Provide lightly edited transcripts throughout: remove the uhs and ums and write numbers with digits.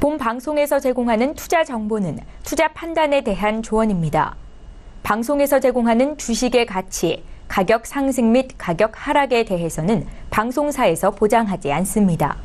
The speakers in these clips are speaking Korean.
본 방송에서 제공하는 투자 정보는 투자 판단에 대한 조언입니다. 방송에서 제공하는 주식의 가치, 가격 상승 및 가격 하락에 대해서는 방송사에서 보장하지 않습니다.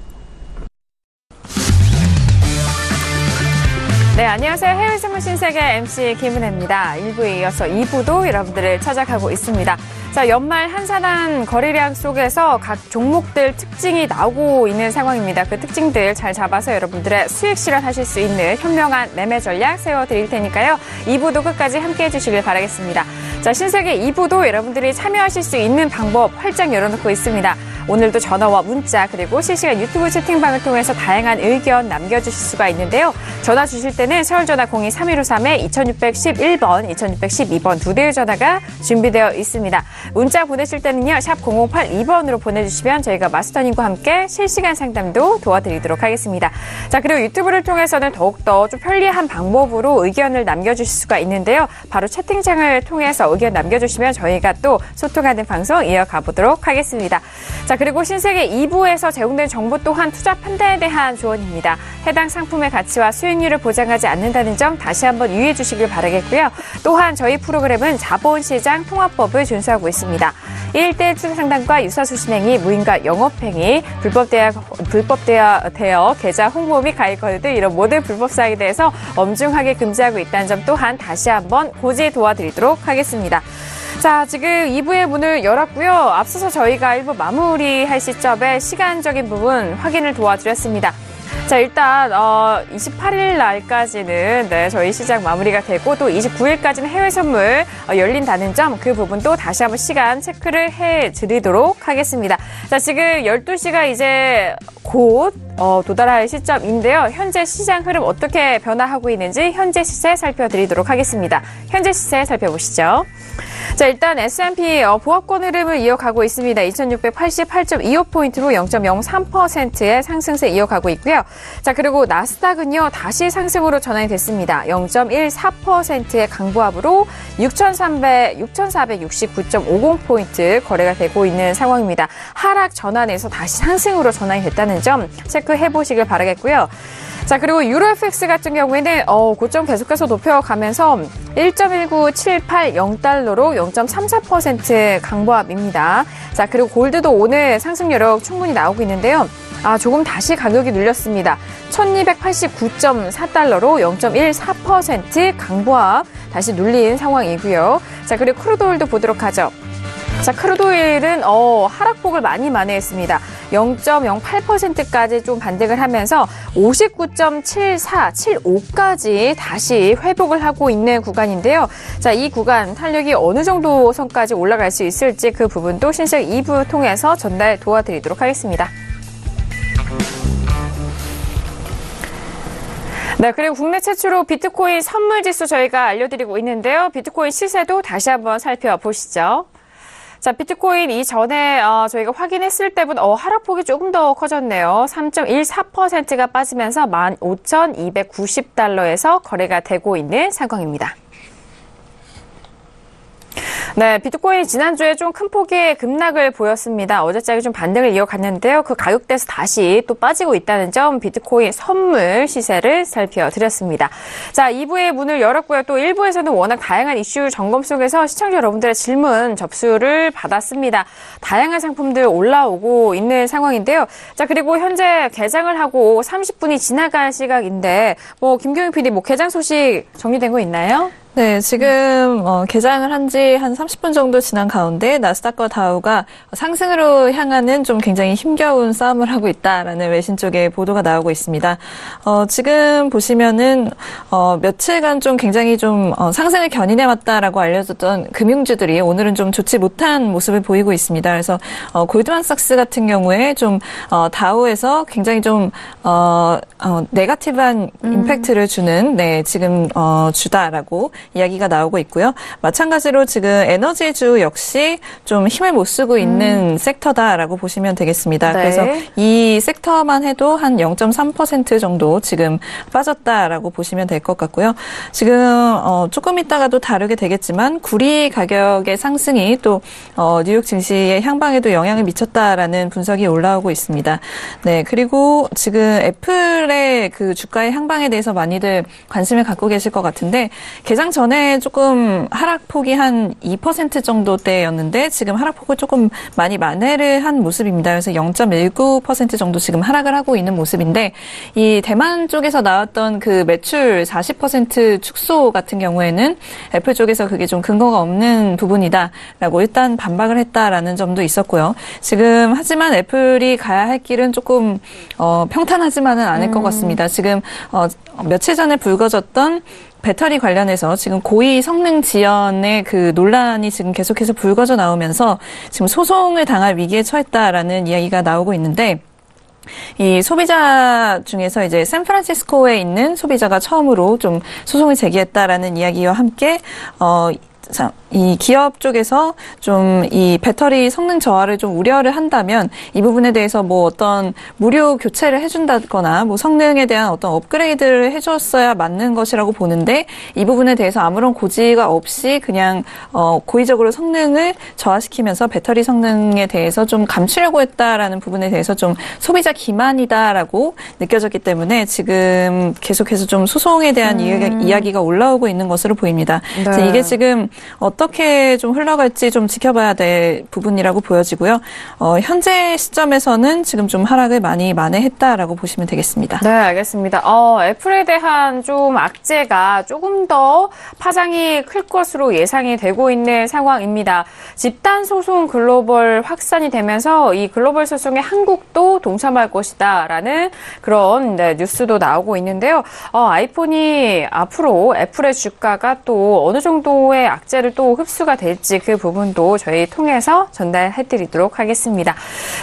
네, 안녕하세요. 해외신문 신세계 MC 김은혜입니다. 1부에 이어서 2부도 여러분들을 찾아가고 있습니다. 자, 연말 한산한 거래량 속에서 각 종목들 특징이 나오고 있는 상황입니다. 그 특징들 잘 잡아서 여러분들의 수익 실현하실 수 있는 현명한 매매 전략 세워드릴 테니까요. 2부도 끝까지 함께해 주시길 바라겠습니다. 자, 신세계 2부도 여러분들이 참여하실 수 있는 방법 활짝 열어놓고 있습니다. 오늘도 전화와 문자 그리고 실시간 유튜브 채팅방을 통해서 다양한 의견 남겨주실 수가 있는데요. 전화 주실 때는 서울전화 02-3253-2611번, 2612번 두 대의 전화가 준비되어 있습니다. 문자 보내실 때는요. 샵 0082번으로 보내주시면 저희가 마스터님과 함께 실시간 상담도 도와드리도록 하겠습니다. 자, 그리고 유튜브를 통해서는 더욱더 좀 편리한 방법으로 의견을 남겨주실 수가 있는데요. 바로 채팅창을 통해서 의견 남겨주시면 저희가 또 소통하는 방송 이어가 보도록 하겠습니다. 자, 그리고 신세계 2부에서 제공된 정보 또한 투자 판단에 대한 조언입니다. 해당 상품의 가치와 수익률을 보장하지 않는다는 점 다시 한번 유의해 주시길 바라겠고요. 또한 저희 프로그램은 자본시장 통합법을 준수하고 있습니다. 1대1 투자 상담과 유사수신행위, 무인가 영업행위, 불법되어 계좌 홍보 및 가입 거래 등 이런 모든 불법 사항에 대해서 엄중하게 금지하고 있다는 점 또한 다시 한번 고지 도와드리도록 하겠습니다. 자, 지금 2부의 문을 열었고요. 앞서서 저희가 1부 마무리할 시점에 시간적인 부분 확인을 도와드렸습니다. 자, 일단 28일 날까지는 저희 시장 마무리가 되고 또 29일까지는 해외 선물 열린다는 점 그 부분도 다시 한번 시간 체크를 해드리도록 하겠습니다. 자, 지금 12시가 이제 곧 도달할 시점인데요. 현재 시장 흐름 어떻게 변화하고 있는지 현재 시세 살펴드리도록 하겠습니다. 현재 시세 살펴보시죠. 자, 일단 S&P 보합권 흐름을 이어가고 있습니다. 2688.25포인트로 0.03%의 상승세 이어가고 있고요. 자, 그리고 나스닥은요, 다시 상승으로 전환이 됐습니다. 0.14%의 강보합으로 6,469.50포인트 거래가 되고 있는 상황입니다. 하락 전환에서 다시 상승으로 전환이 됐다는 점 체크해 보시길 바라겠고요. 자, 그리고 유로FX 같은 경우에는 고점 계속해서 높여가면서 1.19780달러로 0.34% 강보합입니다. 자, 그리고 골드도 오늘 상승 여력 충분히 나오고 있는데요. 조금 다시 가격이 눌렸습니다. 1289.4달러로 0.14% 강보합 다시 눌린 상황이고요. 자, 그리고 크루드오일도 보도록 하죠. 자, 크루드오일은 하락폭을 많이 만회했습니다. 0.08%까지 좀 반등을 하면서 59.7475까지 다시 회복을 하고 있는 구간인데요. 자, 이 구간 탄력이 어느 정도 선까지 올라갈 수 있을지 그 부분도 신세계 2부 통해서 전달 도와드리도록 하겠습니다. 네, 그리고 국내 최초로 비트코인 선물 지수 저희가 알려드리고 있는데요. 비트코인 시세도 다시 한번 살펴보시죠. 자, 비트코인 이전에 저희가 확인했을 때보다 하락폭이 조금 더 커졌네요. 3.14%가 빠지면서 15,290달러에서 거래가 되고 있는 상황입니다. 네, 비트코인이 지난주에 좀 큰 폭의 급락을 보였습니다. 어제장에 좀 반등을 이어갔는데요. 그 가격대에서 다시 또 빠지고 있다는 점 비트코인 선물 시세를 살펴드렸습니다. 자, 2부의 문을 열었고요. 또 1부에서는 워낙 다양한 이슈 점검 속에서 시청자 여러분들의 질문 접수를 받았습니다. 다양한 상품들 올라오고 있는 상황인데요. 자, 그리고 현재 개장을 하고 30분이 지나간 시각인데 김경희 PD 개장 소식 정리된 거 있나요? 네, 지금 개장을 한 지 한 30분 정도 지난 가운데 나스닥과 다우가 상승으로 향하는 좀 굉장히 힘겨운 싸움을 하고 있다라는 외신 쪽에 보도가 나오고 있습니다. 지금 보시면은 며칠간 좀 굉장히 좀 상승을 견인해 왔다라고 알려졌던 금융주들이 오늘은 좀 좋지 못한 모습을 보이고 있습니다. 그래서 골드만삭스 같은 경우에 좀 다우에서 굉장히 좀 네거티브한 임팩트를 주는 지금 주다라고 이야기가 나오고 있고요. 마찬가지로 지금 에너지주 역시 좀 힘을 못 쓰고 있는 섹터다라고 보시면 되겠습니다. 네. 그래서 이 섹터만 해도 한 0.3% 정도 지금 빠졌다라고 보시면 될 것 같고요. 지금 조금 있다가도 다루게 되겠지만 구리 가격의 상승이 또 뉴욕 증시의 향방에도 영향을 미쳤다라는 분석이 올라오고 있습니다. 네, 그리고 지금 애플의 그 주가의 향방에 대해서 많이들 관심을 갖고 계실 것 같은데 개장 전에 조금 하락폭이 한 2% 정도대였는데 지금 하락폭을 조금 많이 만회를 한 모습입니다. 그래서 0.19% 정도 지금 하락을 하고 있는 모습인데 이 대만 쪽에서 나왔던 그 매출 40% 축소 같은 경우에는 애플 쪽에서 그게 좀 근거가 없는 부분이다라고 일단 반박을 했다라는 점도 있었고요. 지금 하지만 애플이 가야 할 길은 조금 평탄하지만은 않을 것 같습니다. 지금 며칠 전에 불거졌던 배터리 관련해서 지금 고위 성능 지연의 그 논란이 지금 계속해서 불거져 나오면서 지금 소송을 당할 위기에 처했다라는 이야기가 나오고 있는데 이 소비자 중에서 이제 샌프란시스코에 있는 소비자가 처음으로 좀 소송을 제기했다라는 이야기와 함께 이 기업 쪽에서 좀 이 배터리 성능 저하를 좀 우려를 한다면 이 부분에 대해서 뭐 어떤 무료 교체를 해준다거나 뭐 성능에 대한 어떤 업그레이드를 해줬어야 맞는 것이라고 보는데 이 부분에 대해서 아무런 고지가 없이 그냥 고의적으로 성능을 저하시키면서 배터리 성능에 대해서 좀 감추려고 했다라는 부분에 대해서 좀 소비자 기만이다라고 느껴졌기 때문에 지금 계속해서 좀 소송에 대한 이야기가 올라오고 있는 것으로 보입니다. 네. 그래서 이게 지금 어떻게 좀 흘러갈지 좀 지켜봐야 될 부분이라고 보여지고요. 현재 시점에서는 지금 좀 하락을 많이 만회했다라고 보시면 되겠습니다. 네, 알겠습니다. 애플에 대한 좀 악재가 조금 더 파장이 클 것으로 예상이 되고 있는 상황입니다. 집단 소송 글로벌 확산이 되면서 이 글로벌 소송에 한국도 동참할 것이다라는 그런 뉴스도 나오고 있는데요. 아이폰이 앞으로 애플의 주가가 또 어느 정도의 악재를 또 흡수가 될지 그 부분도 저희 통해서 전달해드리도록 하겠습니다.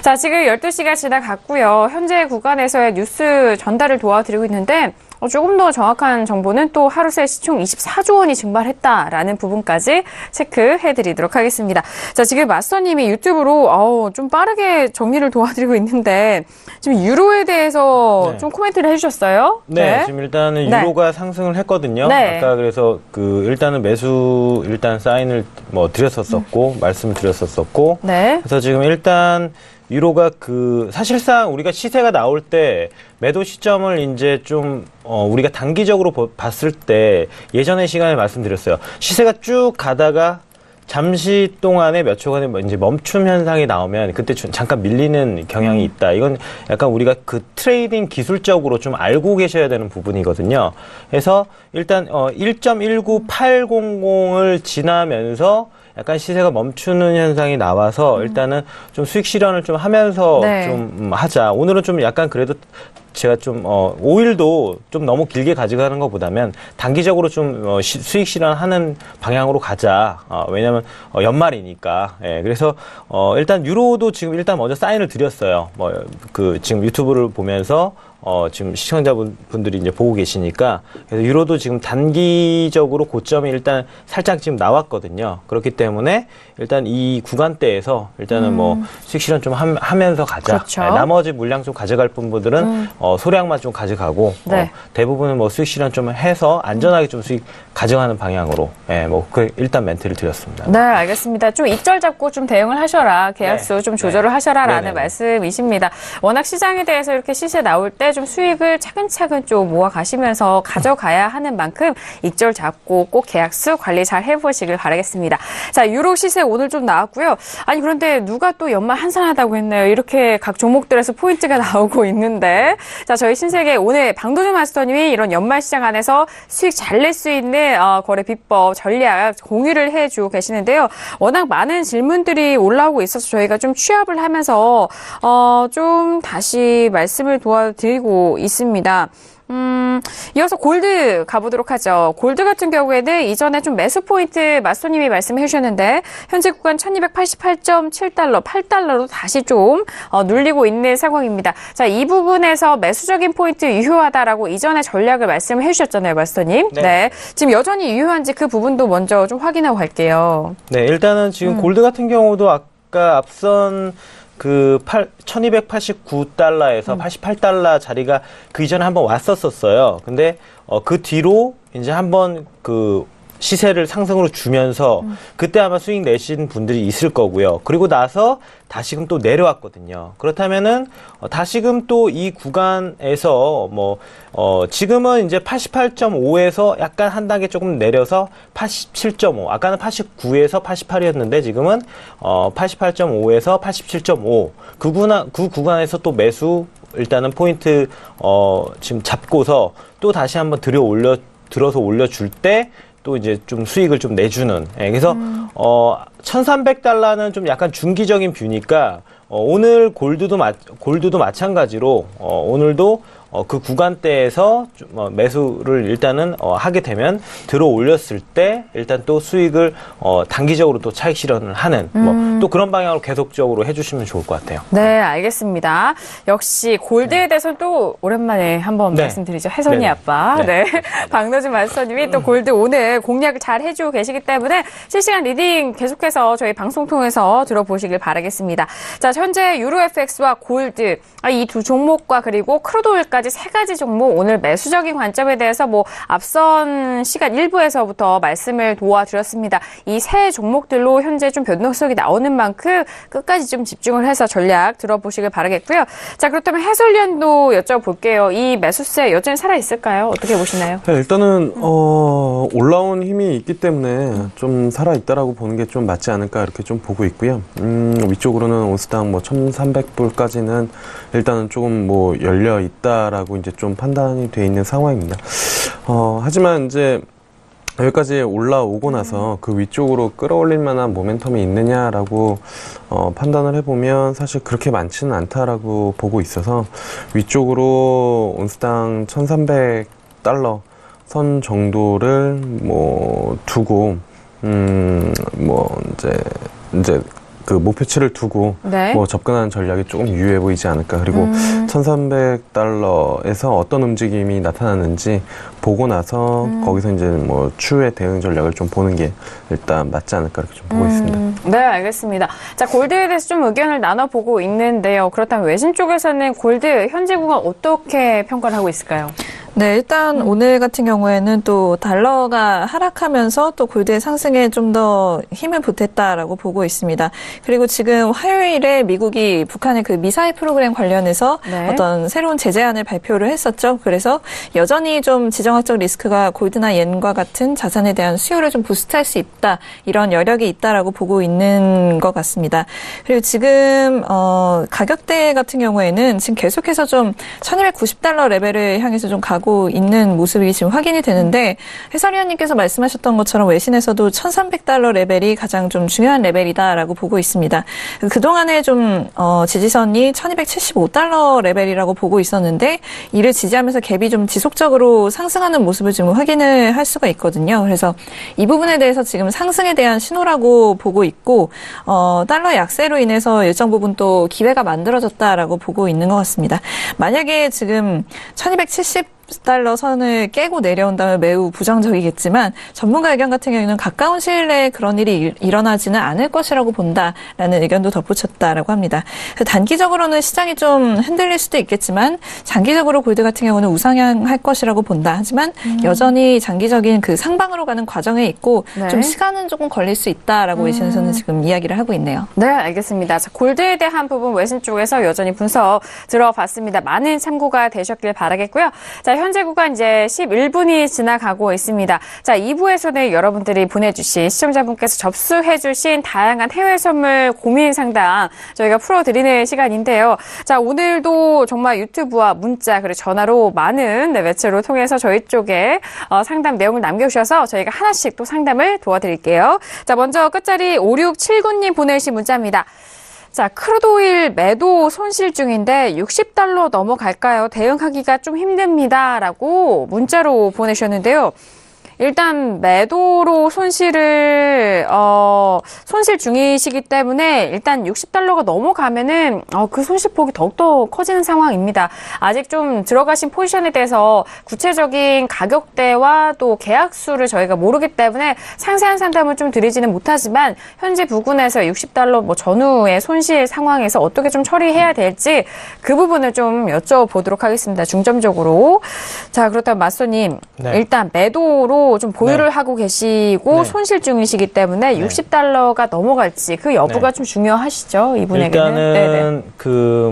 자, 지금 12시가 지나갔고요. 현재 구간에서의 뉴스 전달을 도와드리고 있는데 조금 더 정확한 정보는 또 하루 새 시총 24조 원이 증발했다라는 부분까지 체크해드리도록 하겠습니다. 자, 지금 마스터님이 유튜브로 좀 빠르게 정리를 도와드리고 있는데 지금 유로에 대해서 좀 코멘트를 해주셨어요. 네, 지금 일단은 유로가 상승을 했거든요. 아까 그래서 일단은 매수 사인을 드렸었었고 말씀을 드렸었었고 그래서 지금 일단 유로가 사실상 우리가 시세가 나올 때 매도 시점을 이제 좀 우리가 단기적으로 봤을 때 예전의 시간에 말씀드렸어요. 시세가 쭉 가다가 잠시 동안에 몇 초간에 이제 멈춤 현상이 나오면 그때 잠깐 밀리는 경향이 있다. 이건 약간 우리가 그 트레이딩 기술적으로 좀 알고 계셔야 되는 부분이거든요. 그래서 일단 1.19800을 지나면서 약간 시세가 멈추는 현상이 나와서 일단은 좀 수익 실현을 좀 하면서 좀 하자. 오늘은 좀 약간 그래도 제가 좀 5일도 좀 너무 길게 가져가는 것보다는 단기적으로 좀 수익 실현하는 방향으로 가자. 왜냐면 연말이니까. 예, 그래서 일단 유로도 지금 일단 먼저 사인을 드렸어요. 지금 유튜브를 보면서 지금 시청자분들이 이제 보고 계시니까 그래서 유로도 지금 단기적으로 고점이 일단 살짝 지금 나왔거든요. 그렇기 때문에 일단 이 구간대에서 일단은 수익 실현 좀 하면서 가자. 그렇죠. 네, 나머지 물량 좀 가져갈 분들은 소량만 좀 가져가고 대부분은 수익 실현 좀 해서 안전하게 좀 수익 가져가는 방향으로 일단 멘트를 드렸습니다. 네, 알겠습니다. 좀 입절 잡고 좀 대응을 하셔라. 계약수 좀 조절을 하셔라라는 말씀이십니다. 워낙 시장에 대해서 이렇게 시세 나올 때 좀 수익을 차근차근 좀 모아 가시면서 가져가야 하는 만큼 입절 잡고 꼭 계약수 관리 잘 해보시길 바라겠습니다. 자, 유로 시세 오늘 좀 나왔고요. 아니 그런데 누가 또 연말 한산하다고 했나요? 이렇게 각 종목들에서 포인트가 나오고 있는데 자, 저희 신세계 오늘 방도준 마스터님이 이런 연말 시장 안에서 수익 잘 낼 수 있는 거래 비법 전략 공유를 해주고 계시는데요. 워낙 많은 질문들이 올라오고 있어서 저희가 좀 취합을 하면서 좀 다시 말씀을 도와드리고 있습니다. 이어서 골드 가보도록 하죠. 골드 같은 경우에는 이전에 좀 매수 포인트 마스터님이 말씀해 주셨는데 현재 구간 1288.7달러, 8달러로 다시 좀 눌리고 있는 상황입니다. 자, 이 부분에서 매수적인 포인트 유효하다라고 이전에 전략을 말씀을 해주셨잖아요, 마스터님. 네. 지금 여전히 유효한지 그 부분도 먼저 좀 확인하고 갈게요. 네, 일단은 지금 골드 같은 경우도 아까 앞선 그 1289달러에서 88달러 자리가 그 이전에 한번 왔었어요. 근데 그 뒤로 이제 한번 그 시세를 상승으로 주면서 그때 아마 수익 내신 분들이 있을 거고요. 그리고 나서 다시금 또 내려왔거든요. 그렇다면은 다시금 또 이 구간에서 지금은 이제 88.5에서 약간 한 단계 조금 내려서 87.5. 아까는 89에서 88이었는데 지금은 88.5에서 87.5. 그 구간에서 또 매수 일단은 포인트 지금 잡고서 또 다시 한번 들어서 올려줄 때 또 이제 좀 수익을 좀 내주는. 예, 그래서 1,300달러는 좀 약간 중기적인 뷰니까 오늘 골드도 마찬가지로 오늘도 그 구간대에서 좀 매수를 일단은 하게 되면 들어 올렸을 때 일단 또 수익을 단기적으로 또 차익 실현을 하는 또 그런 방향으로 계속적으로 해주시면 좋을 것 같아요. 네, 알겠습니다. 역시 골드에 대해서는 또 오랜만에 한번 말씀드리죠. 혜선이 아빠. 네. 박노준 마스터님이 또 골드 오늘 공략을 잘 해주고 계시기 때문에 실시간 리딩 계속해서 저희 방송 통해서 들어보시길 바라겠습니다. 자, 현재 유로 FX와 골드 이 두 종목과 그리고 크루드오일까지 세 가지 종목 오늘 매수적인 관점에 대해서 앞선 시간 1부에서부터 말씀을 도와드렸습니다. 이 세 종목들로 현재 좀 변동성이 나오는 만큼 끝까지 좀 집중을 해서 전략 들어보시길 바라겠고요. 자, 그렇다면 해설위원도 여쭤볼게요. 이 매수세 여전히 살아있을까요? 어떻게 보시나요? 네, 일단은 올라온 힘이 있기 때문에 좀 살아있다라고 보는 게 좀 맞지 않을까 이렇게 좀 보고 있고요. 위쪽으로는 온스당 1,300불까지는 일단은 조금 열려 있다라고 이제 좀 판단이 돼 있는 상황입니다. 하지만 이제 여기까지 올라오고 나서 그 위쪽으로 끌어올릴 만한 모멘텀이 있느냐라고 판단을 해보면 사실 그렇게 많지는 않다라고 보고 있어서 위쪽으로 온스당 1,300달러 선 정도를 두고 이제 그 목표치를 두고 접근하는 전략이 조금 유효해 보이지 않을까. 그리고 1,300달러에서 어떤 움직임이 나타나는지 보고 나서 거기서 이제 추후에 대응 전략을 좀 보는 게 일단 맞지 않을까 이렇게 좀 보고 있습니다. 네, 알겠습니다. 자, 골드에 대해서 좀 의견을 나눠보고 있는데요. 그렇다면 외신 쪽에서는 골드 현재 구간 어떻게 평가를 하고 있을까요? 네, 일단 오늘 같은 경우에는 또 달러가 하락하면서 또 골드의 상승에 좀 더 힘을 보탰다라고 보고 있습니다. 그리고 지금 화요일에 미국이 북한의 그 미사일 프로그램 관련해서 어떤 새로운 제재안을 발표를 했었죠. 그래서 여전히 좀 지정학적 리스크가 골드나 옌과 같은 자산에 대한 수요를 좀 부스트할 수 있다. 이런 여력이 있다라고 보고 있는 것 같습니다. 그리고 지금 가격대 같은 경우에는 지금 계속해서 좀 1,290달러 레벨을 향해서 좀 가고 있는 모습이 지금 확인이 되는데 해설위원님께서 말씀하셨던 것처럼 외신에서도 1,300달러 레벨이 가장 좀 중요한 레벨이다라고 보고 있습니다. 그동안에 좀 지지선이 1,275달러 레벨이라고 보고 있었는데 이를 지지하면서 갭이 좀 지속적으로 상승하는 모습을 지금 확인을 할 수가 있거든요. 그래서 이 부분에 대해서 지금 상승에 대한 신호라고 보고 있고 달러 약세로 인해서 일정 부분 또 기회가 만들어졌다라고 보고 있는 것 같습니다. 만약에 지금 1,270달러 선을 깨고 내려온다면 매우 부정적이겠지만 전문가 의견 같은 경우에는 가까운 시일 내에 그런 일이 일어나지는 않을 것이라고 본다라는 의견도 덧붙였다라고 합니다. 단기적으로는 시장이 좀 흔들릴 수도 있겠지만 장기적으로 골드 같은 경우는 우상향할 것이라고 본다. 하지만 여전히 장기적인 그 상방으로 가는 과정에 있고 좀 시간은 조금 걸릴 수 있다라고 외신에서는 지금 이야기를 하고 있네요. 네, 알겠습니다. 자, 골드에 대한 부분 외신 쪽에서 여전히 분석 들어봤습니다. 많은 참고가 되셨길 바라겠고요. 자, 현재 구간 이제 11분이 지나가고 있습니다. 자, 2부에서는 여러분들이 보내주신 시청자분께서 접수해주신 다양한 해외 선물 고민 상담 저희가 풀어드리는 시간인데요. 자, 오늘도 정말 유튜브와 문자 그리고 전화로 많은 매체로 통해서 저희 쪽에 상담 내용을 남겨주셔서 저희가 하나씩 또 상담을 도와드릴게요. 자, 먼저 끝자리 5679님 보내주신 문자입니다. 자, 크루드오일 매도 손실 중인데 $60 넘어갈까요? 대응하기가 좀 힘듭니다. 라고 문자로 보내셨는데요. 일단 매도로 손실 중이시기 때문에 일단 $60가 넘어가면은 그 손실폭이 더욱더 커지는 상황입니다. 아직 좀 들어가신 포지션에 대해서 구체적인 가격대와 또 계약수를 저희가 모르기 때문에 상세한 상담을 좀 드리지는 못하지만 현재 부근에서 $60 뭐 전후의 손실 상황에서 어떻게 좀 처리해야 될지 그 부분을 좀 여쭤보도록 하겠습니다. 중점적으로. 자, 그렇다면 맞소님, 네. 일단 매도로 좀 보유를 하고 계시고 네. 손실 중이시기 때문에 $60가 넘어갈지 그 여부가 좀 중요하시죠, 이분에게는. 일단은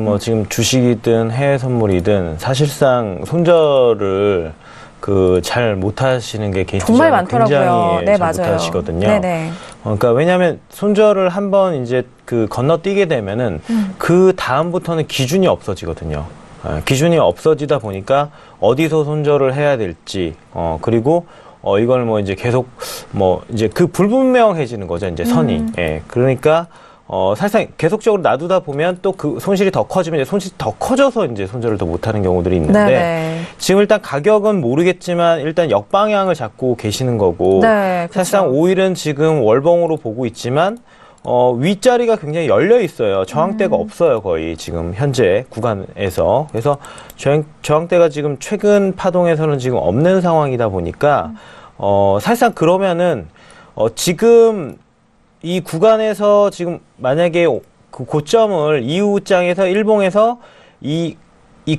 뭐 지금 주식이든 해외 선물이든 사실상 손절을 잘 못하시는 게 개인적으로 정말 많더라고요. 굉장히 네, 잘 맞아요. 못하시거든요. 네네. 그러니까 왜냐하면 손절을 한번 이제 건너뛰게 되면은 그 다음부터는 기준이 없어지거든요. 기준이 없어지다 보니까 어디서 손절을 해야 될지 그리고 이걸 뭐 이제 계속 이제 불분명해지는 거죠, 이제 선이. 예. 그러니까 사실상 계속적으로 놔두다 보면 또 그 손실이 더 커지면 이제 손실이 더 커져서 이제 손절을 더 못하는 경우들이 있는데 네네. 지금 일단 가격은 모르겠지만 일단 역방향을 잡고 계시는 거고 네, 그렇죠. 사실상 오일은 지금 월봉으로 보고 있지만 윗자리가 굉장히 열려 있어요. 저항대가 없어요, 거의 지금 현재 구간에서. 그래서 저항대가 지금 최근 파동에서는 지금 없는 상황이다 보니까 사실상 그러면은 지금 이 구간에서 지금 만약에 그 고점을 이후장에서 일봉에서 이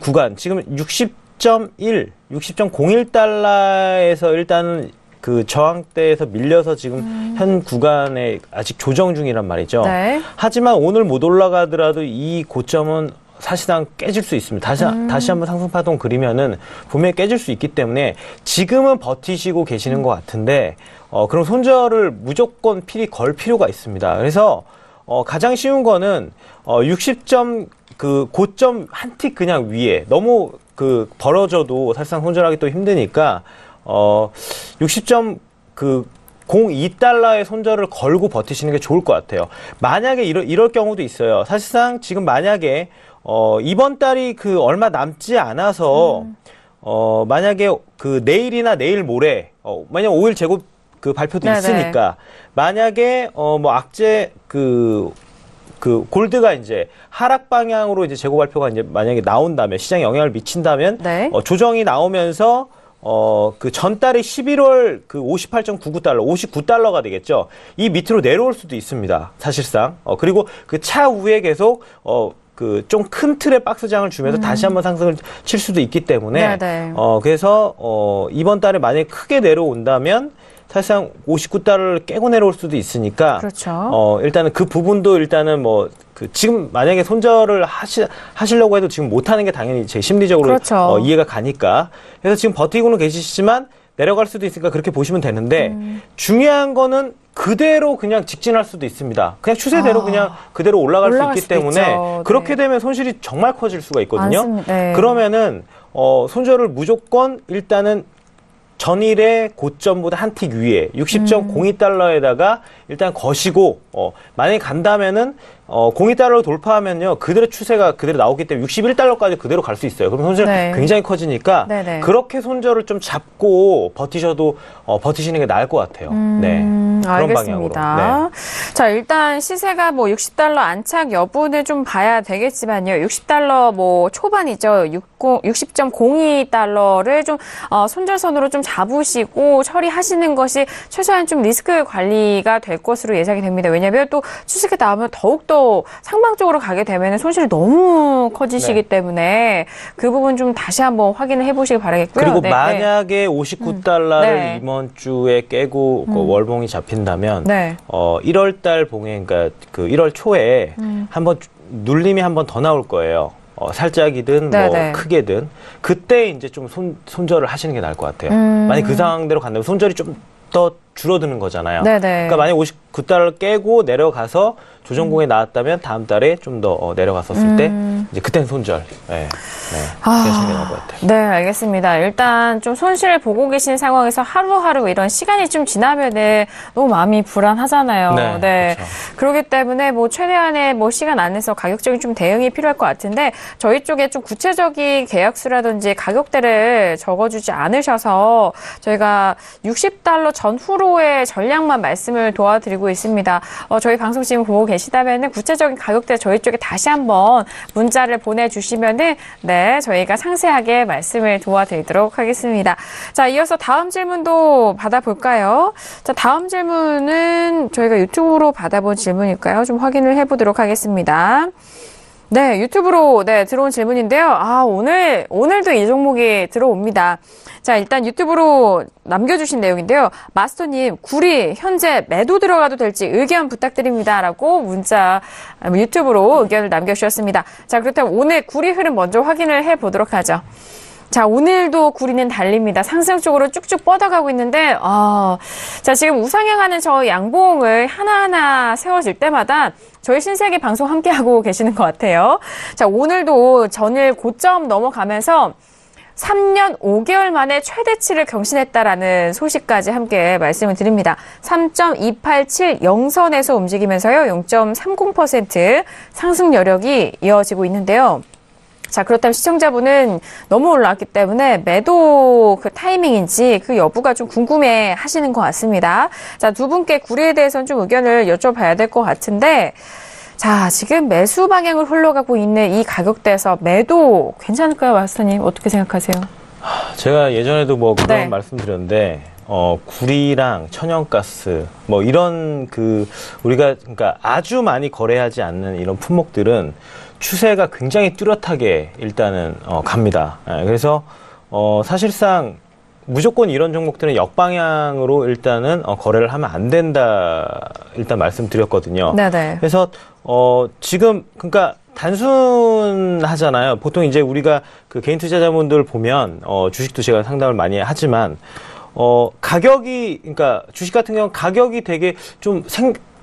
구간 지금 60.01달러에서 일단은 그 저항대에서 밀려서 지금 현 구간에 아직 조정 중이란 말이죠. 네. 하지만 오늘 못 올라가더라도 이 고점은 사실상 깨질 수 있습니다. 다시 한번 상승파동 그리면은 분명히 깨질 수 있기 때문에 지금은 버티시고 계시는 것 같은데 그럼 손절을 무조건 필히 걸 필요가 있습니다. 그래서 가장 쉬운 거는 60점 그 고점 한 틱 그냥 위에 너무 벌어져도 사실상 손절하기 또 힘드니까 02달러의 손절을 걸고 버티시는 게 좋을 것 같아요. 만약에 이럴 경우도 있어요. 사실상 지금 만약에 이번 달이 얼마 남지 않아서 만약에 내일이나 내일 모레 만약 5일 재고 발표도 네네. 있으니까 만약에 악재 골드가 이제 하락 방향으로 이제 재고 발표가 이제 만약에 나온다면 시장에 영향을 미친다면 네. 조정이 나오면서 전달이 11월 58.99달러, 59달러가 되겠죠. 이 밑으로 내려올 수도 있습니다. 사실상. 그리고 그 차후에 계속, 좀 큰 틀의 박스장을 주면서 다시 한번 상승을 칠 수도 있기 때문에, 네네. 그래서, 이번 달에 만약에 크게 내려온다면, 사실상 59달러를 깨고 내려올 수도 있으니까, 그렇죠. 일단은 그 부분도 일단은 지금 만약에 손절을 하시려고 해도 지금 못하는 게 당연히 제 심리적으로 그렇죠. 이해가 가니까. 그래서 지금 버티고는 계시지만 내려갈 수도 있으니까 그렇게 보시면 되는데 중요한 거는 그대로 그냥 직진할 수도 있습니다. 그냥 추세대로 그냥 그대로 올라갈 수 있기 때문에 있죠. 그렇게 네. 되면 손실이 정말 커질 수가 있거든요. 맞습니다. 네. 그러면은 손절을 무조건 일단은 전일의 고점보다 한 틱 위에 60.02달러에다가 일단 거시고 만약에 간다면은 02달러로 돌파하면요 그대로 추세가 그대로 나오기 때문에 61달러까지 그대로 갈 수 있어요. 그럼 손실 네. 굉장히 커지니까 네네. 그렇게 손절을 좀 잡고 버티셔도 버티시는 게 나을 것 같아요. 네. 그런 방향으로. 알겠습니다. 네. 자, 일단 시세가 $60 안착 여부는 좀 봐야 되겠지만요. $60 초반이죠. 60.02달러를 좀 손절선으로 좀 잡으시고 처리하시는 것이 최소한 좀 리스크 관리가 될 것으로 예상이 됩니다. 왜냐하면 또 추세가 나오면 더욱더 상방적으로 가게 되면 손실이 너무 커지시기 네. 때문에 그 부분 좀 다시 한번 확인을 해보시기 바라겠고요. 그리고 네, 만약에 59달러를 네. 이번 주에 깨고 월봉이 잡힌다면 네. 1월 달 봉에 그러니까 1월 초에 한번 눌림이 한번 더 나올 거예요. 살짝이든 네네. 크게든 그때 이제 좀 손절을 하시는 게 나을 것 같아요. 만약 그 상황대로 간다면 손절이 좀 더 줄어드는 거잖아요. 네네. 그러니까 만약 9달러를 깨고 내려가서 조정공에 나왔다면 다음 달에 좀 더 내려갔었을 때 이제 그때는 손절. 네. 괜찮게 나올 것 같아요. 네, 알겠습니다. 일단 좀 손실을 보고 계신 상황에서 하루하루 이런 시간이 좀 지나면은 너무 마음이 불안하잖아요. 네. 그렇죠. 그렇기 때문에 뭐 최대한의 뭐 시간 안에서 가격적인 좀 대응이 필요할 것 같은데 저희 쪽에 좀 구체적인 계약수라든지 가격대를 적어주지 않으셔서 저희가 60달러 전후로의 전략만 말씀을 도와드리고 있습니다. 저희 방송 지금 보고 계시다면은 구체적인 가격대 저희 쪽에 다시 한번 문자를 보내주시면은 네, 저희가 상세하게 말씀을 도와드리도록 하겠습니다. 자, 이어서 다음 질문도 받아볼까요? 자, 다음 질문은 저희가 유튜브로 받아본 질문일까요? 좀 확인을 해보도록 하겠습니다. 네, 유튜브로 들어온 질문인데요. 오늘도 이 종목이 들어옵니다. 자, 일단 유튜브로 남겨주신 내용인데요. 마스터님, 구리 현재 매도 들어가도 될지 의견 부탁드립니다. 라고 문자, 유튜브로 의견을 남겨주셨습니다. 자, 그렇다면 오늘 구리 흐름 먼저 확인을 해보도록 하죠. 자, 오늘도 구리는 달립니다. 상승 쪽으로 쭉쭉 뻗어가고 있는데, 자, 지금 우상향하는 저 양봉을 하나하나 세워질 때마다 저희 신세계 방송 함께하고 계시는 것 같아요. 자, 오늘도 전일 고점 넘어가면서 3년 5개월 만에 최대치를 경신했다라는 소식까지 함께 말씀을 드립니다. 3.287 움직이면서요. 0.30% 상승 여력이 이어지고 있는데요. 자, 그렇다면 시청자분은 너무 올라왔기 때문에 매도 그 타이밍인지 그 여부가 좀 궁금해 하시는 것 같습니다. 자, 두 분께 구리에 대해서는 좀 의견을 여쭤봐야 될 것 같은데, 자, 지금 매수 방향을 흘러가고 있는 이 가격대에서 매도 괜찮을까요, 마스터님? 어떻게 생각하세요? 제가 예전에도 뭐 그런 말씀드렸는데, 구리랑 천연가스, 뭐 이런 우리가 그러니까 아주 많이 거래하지 않는 이런 품목들은 추세가 굉장히 뚜렷하게 일단은 갑니다. 그래서 사실상 무조건 이런 종목들은 역방향으로 일단은 거래를 하면 안 된다 일단 말씀드렸거든요. 네네. 그래서 지금 그러니까 단순하잖아요. 보통 이제 우리가 그 개인 투자자분들 보면 주식도 제가 상담을 많이 하지만 가격이 그러니까 주식 같은 경우는 가격이 되게 좀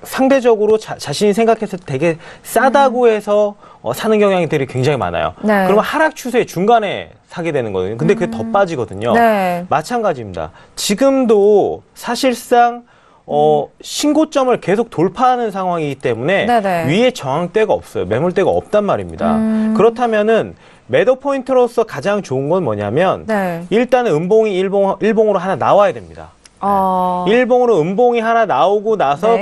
상대적으로 자신이 생각했을 때 되게 싸다고 해서 사는 경향들이 굉장히 많아요. 네. 그러면 하락 추세 중간에 사게 되는 거거든요. 근데 그게 더 빠지거든요. 네. 마찬가지입니다. 지금도 사실상 신고점을 계속 돌파하는 상황이기 때문에 네네. 위에 저항대가 없어요. 매물대가 없단 말입니다. 그렇다면은 매도 포인트로서 가장 좋은 건 뭐냐면 일단은 음봉이 일봉으로 하나 나와야 됩니다. 일봉으로 음봉이 하나 나오고 나서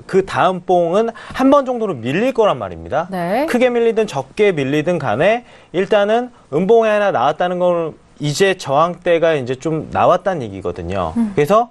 그 다음 봉은 한 번 정도로 밀릴 거란 말입니다. 네. 크게 밀리든 적게 밀리든 간에 일단은 음봉이 하나 나왔다는 건 이제 저항대가 이제 좀 나왔다는 얘기거든요. 그래서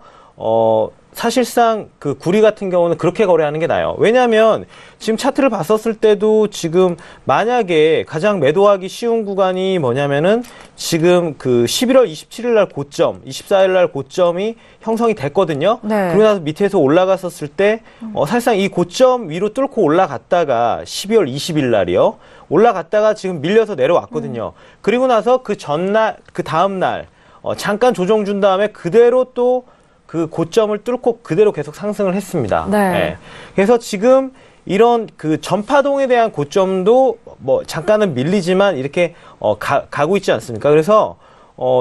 사실상 그 구리 같은 경우는 그렇게 거래하는 게 나아요. 왜냐하면 지금 차트를 봤었을 때도 지금 만약에 가장 매도하기 쉬운 구간이 뭐냐면은 지금 그 11월 27일 날 고점, 24일 날 고점이 형성이 됐거든요. 네. 그러고 나서 밑에서 올라갔었을 때 사실상 이 고점 위로 뚫고 올라갔다가 12월 20일 날이요. 올라갔다가 지금 밀려서 내려왔거든요. 그리고 나서 그 전날, 그 다음 날 잠깐 조정 준 다음에 그대로 또 그 고점을 뚫고 그대로 계속 상승을 했습니다. 네. 네. 그래서 지금 이런 그 전파동에 대한 고점도 뭐 잠깐은 밀리지만 이렇게 가고 있지 않습니까? 그래서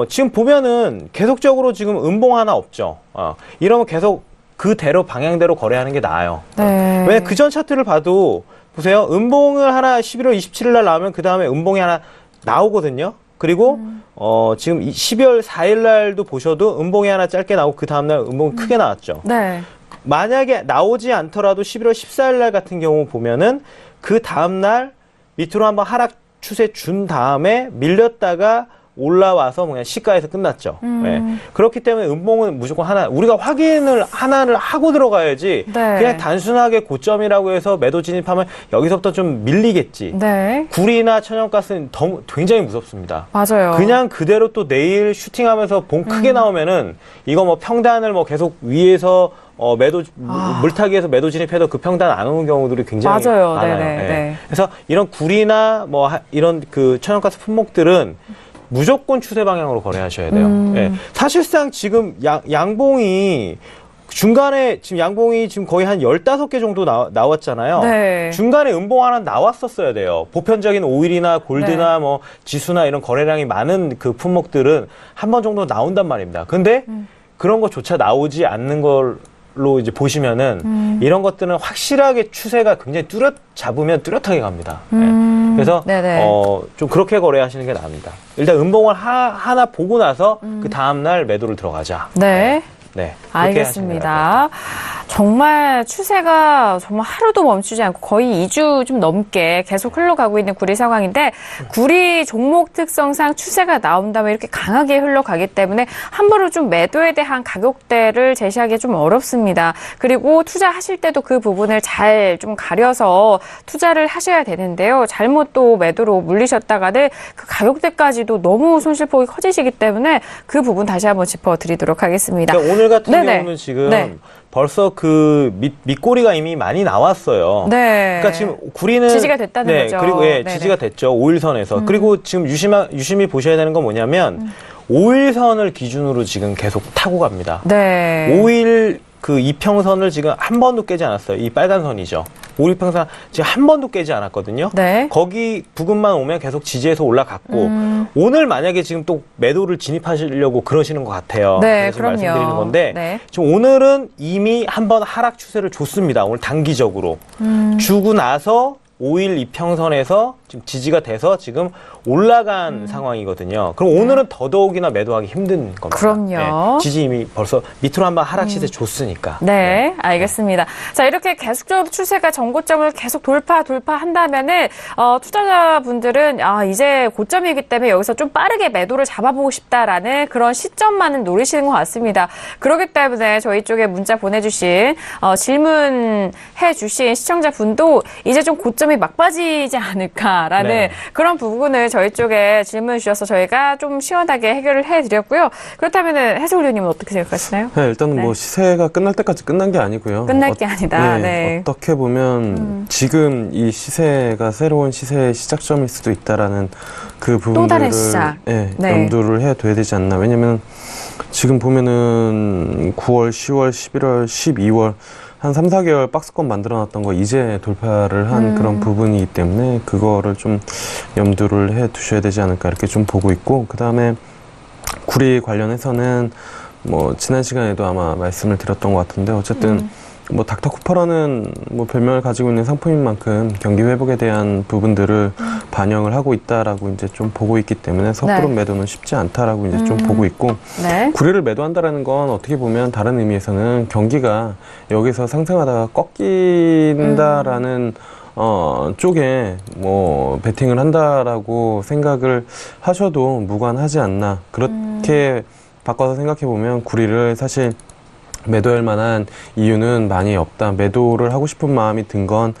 지금 보면은 계속적으로 지금 음봉 하나 없죠. 이러면 계속 그대로 방향대로 거래하는 게 나아요. 네. 왜 그전 차트를 봐도 보세요. 음봉을 하나 11월 27일 날 나오면 그 다음에 음봉이 하나 나오거든요. 그리고 지금 12월 4일 날도 보셔도 음봉이 하나 짧게 나오고 그 다음날 음봉이 크게 나왔죠. 네. 만약에 나오지 않더라도 11월 14일 날 같은 경우 보면은 그 다음날 밑으로 한번 하락 추세 준 다음에 밀렸다가 올라와서 그냥 시가에서 끝났죠. 네. 그렇기 때문에 음봉은 무조건 하나, 우리가 확인을 하나를 하고 들어가야지 그냥 단순하게 고점이라고 해서 매도 진입하면 여기서부터 좀 밀리겠지. 구리나 천연가스는 굉장히 무섭습니다. 맞아요. 그냥 그대로 또 내일 슈팅하면서 봉 크게 나오면은 이거 뭐 평단을 뭐 계속 위에서 물타기에서 매도 진입해도 그 평단 안 오는 경우들이 굉장히 많아요. 네. 그래서 이런 구리나 뭐 이런 그 천연가스 품목들은 무조건 추세 방향으로 거래하셔야 돼요. 네. 사실상 지금 양봉이 중간에 지금 양봉이 지금 거의 한 15개 정도 나왔잖아요. 네. 중간에 음봉 하나 나왔었어야 돼요. 보편적인 오일이나 골드나 네. 뭐 지수나 이런 거래량이 많은 그 품목들은 한 번 정도 나온단 말입니다. 근데 그런 것조차 나오지 않는 걸로 이제 보시면은 이런 것들은 확실하게 추세가 굉장히 잡으면 뚜렷하게 갑니다. 네. 그래서 좀 그렇게 거래하시는 게 나옵니다. 일단 음봉을 하나 보고 나서 그 다음 날 매도를 들어가자. 네. 네. 알겠습니다. 정말 추세가 정말 하루도 멈추지 않고 거의 2주 좀 넘게 계속 흘러가고 있는 구리 상황인데 구리 종목 특성상 추세가 나온다면 이렇게 강하게 흘러가기 때문에 함부로 좀 매도에 대한 가격대를 제시하기 좀 어렵습니다. 그리고 투자하실 때도 그 부분을 잘 좀 가려서 투자를 하셔야 되는데요. 잘못 또 매도로 물리셨다가는 그 가격대까지도 너무 손실폭이 커지시기 때문에 그 부분 다시 한번 짚어드리도록 하겠습니다. 그러니까 오늘 같은 경우는 지금 벌써 그 밑꼬리가 이미 많이 나왔어요. 네. 그러니까 지금 구리는 지지가 됐다는 거죠. 그리고 지지가 됐죠. 5일선에서. 그리고 지금 유심히 보셔야 되는 건 뭐냐면 5일선을 기준으로 지금 계속 타고 갑니다. 네. 5일 그 이평선을 지금 한 번도 깨지 않았어요. 이 빨간 선이죠. 5일 이평선 지금 한 번도 깨지 않았거든요. 네. 거기 부근만 오면 계속 지지해서 올라갔고 오늘 만약에 지금 또 매도를 진입하시려고 그러시는 것 같아요. 네, 그래서 그럼요. 말씀드리는 건데 네. 지금 오늘은 이미 한번 하락 추세를 줬습니다. 오늘 단기적으로 주고 나서 5일 이평선에서 지금 지지가 돼서 지금 올라간 상황이거든요. 그럼 오늘은 더더욱이나 매도하기 힘든 겁니다. 그럼요. 네, 지지 이미 벌써 밑으로 한번 하락 시세 줬으니까. 네, 알겠습니다. 자, 이렇게 계속적으로 추세가 전고점을 계속 돌파한다면은, 투자자분들은, 이제 고점이기 때문에 여기서 좀 빠르게 매도를 잡아보고 싶다라는 그런 시점만은 노리시는 것 같습니다. 그렇기 때문에 저희 쪽에 문자 보내주신, 질문해주신 시청자분도 이제 좀 고점이 막빠지지 않을까라는 그런 부분을 저희 쪽에 질문 주셔서 저희가 좀 시원하게 해결을 해드렸고요. 그렇다면 해설 위원님은 어떻게 생각하시나요? 네, 일단은 뭐 시세가 끝날 때까지 끝난 게 아니고요. 끝날 게 아니다. 네. 어떻게 보면 지금 이 시세가 새로운 시세의 시작점일 수도 있다라는 그 부분들을 또 다른 시작. 염두를 해둬야 되지 않나. 왜냐면 지금 보면은 9월, 10월, 11월, 12월 한 3, 4개월 박스권 만들어놨던 거 이제 돌파를 한 그런 부분이기 때문에 그거를 좀 염두를 해 두셔야 되지 않을까 이렇게 좀 보고 있고, 그 다음에 구리 관련해서는 뭐 지난 시간에도 아마 말씀을 드렸던 것 같은데 어쨌든 뭐 닥터쿠퍼라는 뭐 별명을 가지고 있는 상품인 만큼 경기 회복에 대한 부분들을 반영을 하고 있다라고 이제 좀 보고 있기 때문에 섣부른 매도는 쉽지 않다라고 이제 좀 보고 있고, 구리를 매도한다라는 건 어떻게 보면 다른 의미에서는 경기가 여기서 상승하다가 꺾인다라는 쪽에 뭐 베팅을 한다라고 생각을 하셔도 무관하지 않나. 그렇게 바꿔서 생각해 보면 구리를 사실 매도할 만한 이유는 많이 없다. 매도를 하고 싶은 마음이 든 건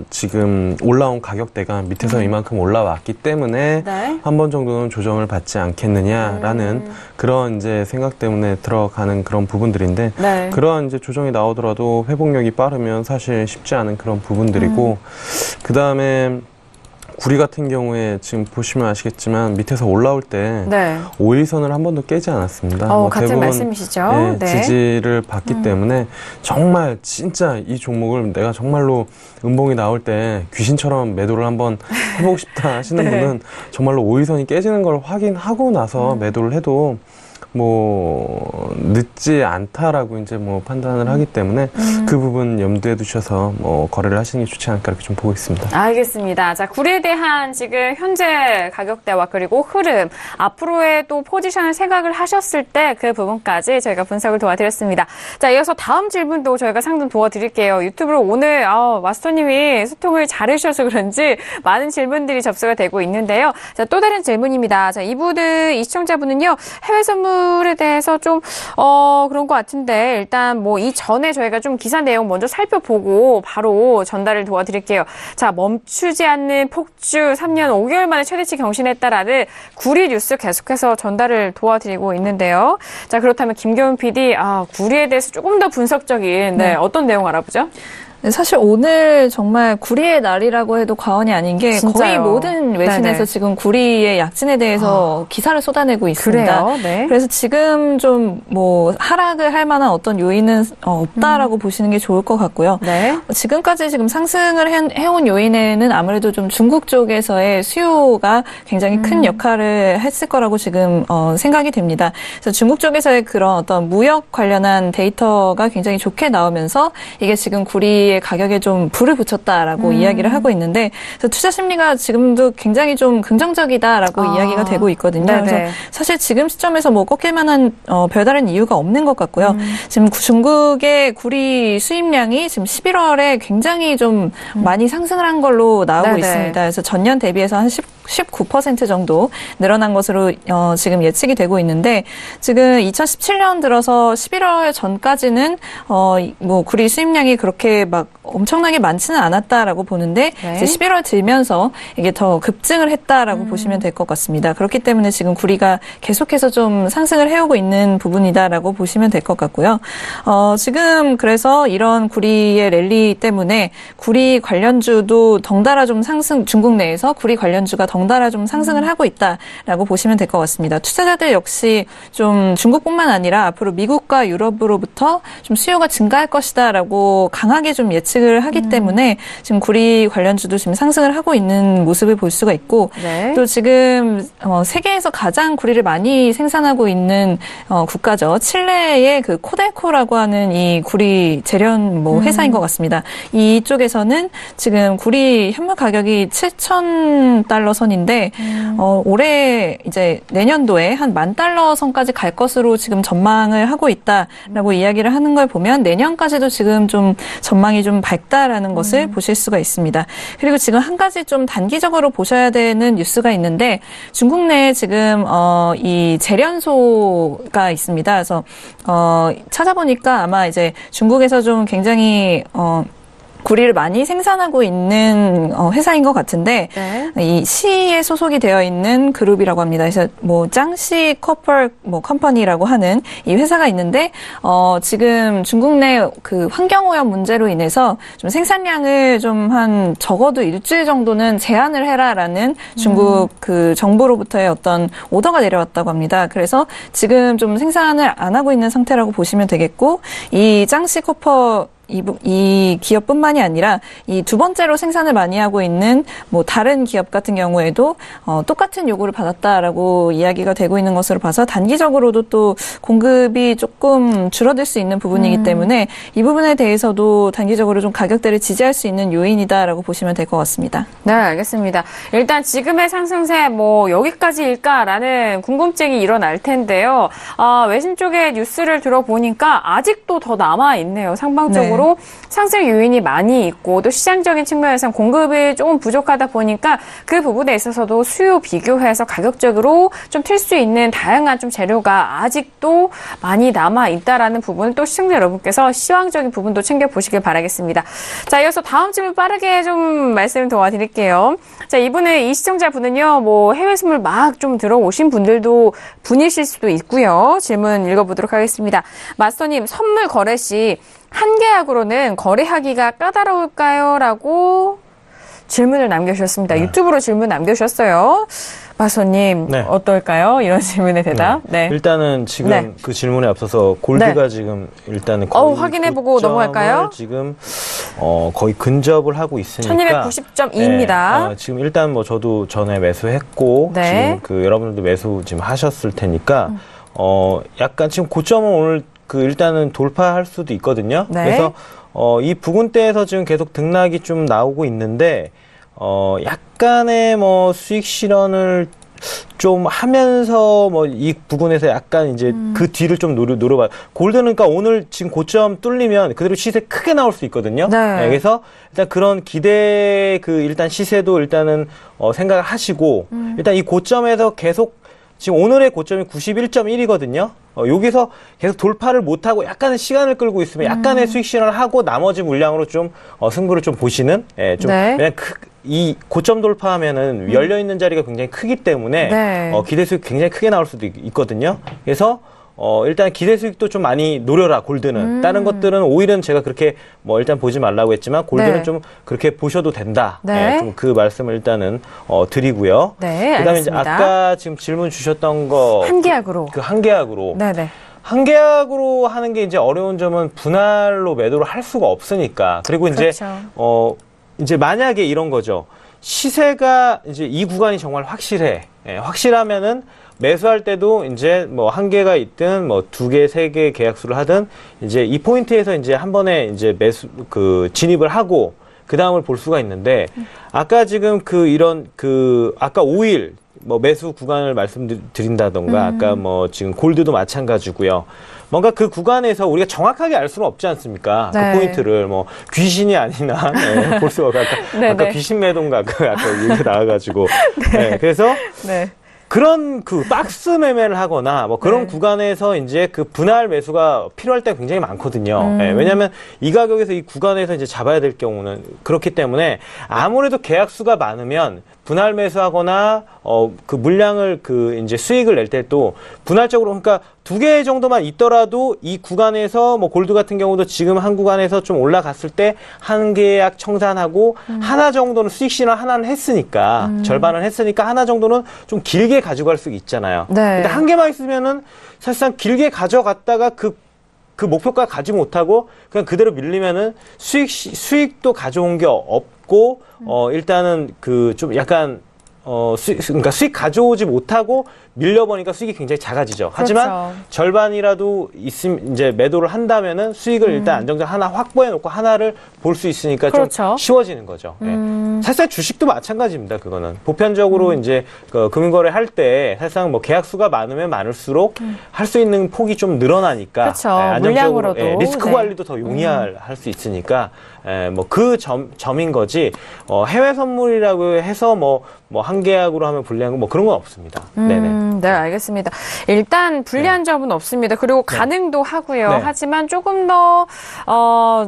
지금 올라온 가격대가 밑에서 이만큼 올라왔기 때문에 한 번 정도는 조정을 받지 않겠느냐라는 그런 이제 생각 때문에 들어가는 그런 부분들인데 그런 이제 조정이 나오더라도 회복력이 빠르면 사실 쉽지 않은 그런 부분들이고, 그 다음에 구리 같은 경우에 지금 보시면 아시겠지만 밑에서 올라올 때 5일선을 한 번도 깨지 않았습니다. 뭐 같은 대부분 말씀이시죠? 지지를 받기 때문에 정말 진짜 이 종목을 내가 정말로 음봉이 나올 때 귀신처럼 매도를 한번 해보고 싶다 하시는 분은 정말로 5일선이 깨지는 걸 확인하고 나서 매도를 해도 뭐 늦지 않다라고 이제 뭐 판단을 하기 때문에 그 부분 염두에 두셔서 뭐 거래를 하시는 게 좋지 않을까 이렇게 좀 보고 있습니다. 알겠습니다. 자, 구리에 대한 지금 현재 가격대와 그리고 흐름, 앞으로의 또 포지션을 생각을 하셨을 때 그 부분까지 저희가 분석을 도와드렸습니다. 자, 이어서 다음 질문도 저희가 상담 도와드릴게요. 유튜브로 오늘 마스터님이 소통을 잘해주셔서 그런지 많은 질문들이 접수가 되고 있는데요. 자, 또 다른 질문입니다. 자, 이 시청자분은요, 해외 선물에 대해서 좀 그런 것 같은데 일단 뭐 이전에 저희가 좀 기사 내용 먼저 살펴보고 바로 전달을 도와드릴게요. 자, 멈추지 않는 폭주 3년 5개월 만에 최대치 경신했다라는 구리 뉴스 계속해서 전달을 도와드리고 있는데요. 자, 그렇다면 김경훈 PD, 구리에 대해서 조금 더 분석적인 어떤 내용 알아보죠? 사실 오늘 정말 구리의 날이라고 해도 과언이 아닌 게 진짜요? 거의 모든 외신에서 네네. 지금 구리의 약진에 대해서 기사를 쏟아내고 있습니다. 그래요? 네. 그래서 지금 좀 뭐 하락을 할 만한 어떤 요인은 없다라고 보시는 게 좋을 것 같고요. 네. 지금까지 지금 상승을 해온 요인에는 아무래도 좀 중국 쪽에서의 수요가 굉장히 큰 역할을 했을 거라고 지금 생각이 됩니다. 그래서 중국 쪽에서의 그런 어떤 무역 관련한 데이터가 굉장히 좋게 나오면서 이게 지금 구리의 가격에 좀 불을 붙였다라고 이야기를 하고 있는데, 그래서 투자 심리가 지금도 굉장히 좀 긍정적이다라고 이야기가 되고 있거든요. 네네. 그래서 사실 지금 시점에서 뭐 꺾일 만한 별다른 이유가 없는 것 같고요. 지금 중국의 구리 수입량이 지금 11월에 굉장히 좀 많이 상승을 한 걸로 나오고 네네. 있습니다. 그래서 전년 대비해서 한 19% 정도 늘어난 것으로 지금 예측이 되고 있는데, 지금 2017년 들어서 11월 전까지는 뭐 구리 수입량이 그렇게 막 엄청나게 많지는 않았다라고 보는데, 네. 이제 11월 들면서 이게 더 급증을 했다라고 보시면 될 것 같습니다. 그렇기 때문에 지금 구리가 계속해서 좀 상승을 해오고 있는 부분이다라고 보시면 될 것 같고요. 지금 그래서 이런 구리의 랠리 때문에 구리 관련주도 덩달아 좀 중국 내에서 구리 관련주가 덩달아 좀 상승을 하고 있다라고 보시면 될 것 같습니다. 투자자들 역시 좀 중국뿐만 아니라 앞으로 미국과 유럽으로부터 좀 수요가 증가할 것이다라고 강하게 좀 예측을 하기 때문에 지금 구리 관련주도 지금 상승을 하고 있는 모습을 볼 수가 있고, 네. 또 지금 세계에서 가장 구리를 많이 생산하고 있는 국가죠. 칠레의 그 코델코라고 하는 이 구리 재련 뭐 회사인 것 같습니다. 이쪽에서는 지금 구리 현물 가격이 7,000달러 선인데 올해 이제 내년도에 한 10,000달러 선까지 갈 것으로 지금 전망을 하고 있다라고 이야기를 하는 걸 보면 내년까지도 지금 좀 전망이 좀 밝다라는 것을 보실 수가 있습니다. 그리고 지금 한 가지 좀 단기적으로 보셔야 되는 뉴스가 있는데, 중국 내에 지금 이 재련소가 있습니다. 그래서 찾아보니까 아마 이제 중국에서 좀 굉장히 구리를 많이 생산하고 있는 회사인 것 같은데, 네. 이 시에 소속이 되어 있는 그룹이라고 합니다. 그래서 뭐 짱시 커퍼 뭐 컴퍼니라고 하는 이 회사가 있는데, 지금 중국 내 그 환경 오염 문제로 인해서 좀 생산량을 좀 한 적어도 일주일 정도는 제한을 해라라는 중국 그 정부로부터의 어떤 오더가 내려왔다고 합니다. 그래서 지금 좀 생산을 안 하고 있는 상태라고 보시면 되겠고, 이 짱시 커퍼 이 기업뿐만이 아니라 이 두 번째로 생산을 많이 하고 있는 뭐 다른 기업 같은 경우에도 똑같은 요구를 받았다라고 이야기가 되고 있는 것으로 봐서 단기적으로도 또 공급이 조금 줄어들 수 있는 부분이기 때문에 이 부분에 대해서도 단기적으로 좀 가격대를 지지할 수 있는 요인이다라고 보시면 될 것 같습니다. 네, 알겠습니다. 일단 지금의 상승세 뭐 여기까지일까라는 궁금증이 일어날 텐데요. 외신 쪽의 뉴스를 들어보니까 아직도 더 남아있네요. 상방적으로. 네. 상승 요인이 많이 있고 또 시장적인 측면에서는 공급이 조금 부족하다 보니까 그 부분에 있어서도 수요 비교해서 가격적으로 좀 틀 수 있는 다양한 좀 재료가 아직도 많이 남아 있다라는 부분을 또 시청자 여러분께서 시황적인 부분도 챙겨보시길 바라겠습니다. 자, 이어서 다음 질문 빠르게 좀 말씀 도와드릴게요. 자, 이분은 이 시청자분은요, 뭐 해외 선물 막 좀 들어오신 분이실 수도 있고요. 질문 읽어보도록 하겠습니다. 마스터님, 선물 거래 시 한 계약으로는 거래하기가 까다로울까요? 라고 질문을 남겨주셨습니다. 유튜브로 질문 남겨주셨어요. 마스터님, 네. 어떨까요? 이런 질문의 대답. 네. 일단은 지금 네. 그 질문에 앞서서 골드가 네. 지금 일단은 거의 확인해보고 넘어갈까요? 지금 거의 근접을 하고 있으니까 1290.2입니다. 네, 지금 일단 뭐 저도 전에 매수했고 네. 지금 그 여러분들도 매수 지금 하셨을 테니까 약간 지금 고점은 오늘 그 일단은 돌파할 수도 있거든요. 네. 그래서 이 부근대에서 지금 계속 등락이 좀 나오고 있는데 약간의 뭐 수익 실현을 좀 하면서 뭐 이 부분에서 약간 이제 그 뒤를 좀 노려봐요. 골드는 그러니까 오늘 지금 고점 뚫리면 그대로 시세 크게 나올 수 있거든요. 네. 네, 그래서 일단 그런 기대 그 일단 시세도 일단은 생각을 하시고 일단 이 고점에서 계속 지금 오늘의 고점이 91.1이거든요. 여기서 계속 돌파를 못하고 약간의 시간을 끌고 있으면 약간의 수익 실현을 하고 나머지 물량으로 좀 승부를 좀 보시는, 좀 네. 왜냐면 이 고점 돌파하면은 열려 있는 자리가 굉장히 크기 때문에 네. 기대 수익 굉장히 크게 나올 수도 있거든요. 그래서 일단 기대 수익도 좀 많이 노려라, 골드는. 다른 것들은 오일은 제가 그렇게 뭐 일단 보지 말라고 했지만 골드는 네. 좀 그렇게 보셔도 된다. 네. 좀 그 말씀을 일단은 드리고요. 네, 그다음에 이제 알겠습니다. 아까 지금 질문 주셨던 거 한계약으로. 그 한계약으로. 네네. 한계약으로 하는 게 이제 어려운 점은 분할로 매도를 할 수가 없으니까. 그리고 이제 그렇죠. 이제 만약에 이런 거죠. 시세가 이제 이 구간이 정말 확실해. 확실하면은 매수할 때도 이제 뭐 한 개가 있든 뭐 2개, 3개 계약수를 하든 이제 이 포인트에서 이제 한 번에 이제 진입을 하고 그 다음을 볼 수가 있는데 아까 지금 아까 5일 뭐 매수 구간을 말씀드린다던가 아까 뭐 지금 골드도 마찬가지고요. 뭔가 그 구간에서 우리가 정확하게 알 수는 없지 않습니까? 네. 그 포인트를 뭐 귀신이 아니나 볼 수가 없고 아까 귀신 매도인가 아까 얘기 나와가지고 네. 그래서 네. 그런 그 박스 매매를 하거나 뭐 그런 구간에서 이제 그 분할 매수가 필요할 때가 굉장히 많거든요. 네, 왜냐하면 이 가격에서 이 구간에서 이제 잡아야 될 경우는 그렇기 때문에 아무래도 계약수가 많으면 분할 매수하거나 그 물량을 이제 수익을 낼 때 또 분할적으로 그러니까 2개 정도만 있더라도 이 구간에서 뭐 골드 같은 경우도 지금 한 구간에서 좀 올라갔을 때 한 계약 청산하고 하나 정도는 수익 실현 하나는 했으니까 절반은 했으니까 하나 정도는 좀 길게 가져갈 수 있잖아요. 네. 근데 한 개만 있으면은 사실상 길게 가져갔다가 그 목표가 가지 못하고 그냥 그대로 밀리면은 수익도 가져온 게 없고 일단은 좀 약간 그러니까 수익 가져오지 못하고 밀려버리니까 수익이 굉장히 작아지죠. 하지만 그렇죠. 절반이라도 있으면 이제 매도를 한다면은 수익을 일단 안정적 하나 확보해 놓고 하나를 볼 수 있으니까 그렇죠. 좀 쉬워지는 거죠. 예. 사실 주식도 마찬가지입니다. 그거는 보편적으로 이제 금융거래 할 때 사실상 뭐 계약수가 많으면 많을수록 할 수 있는 폭이 좀 늘어나니까 그렇죠. 안정적으로 물량으로도. 리스크 네. 관리도 더 용이할 수 있으니까 뭐 그 점인 거지 해외 선물이라고 해서 뭐 한 계약으로 하면 불리한 거 뭐 그런 건 없습니다. 네네. 네, 알겠습니다. 일단 불리한 점은 없습니다. 그리고 가능도 하고요. 네. 하지만 조금 더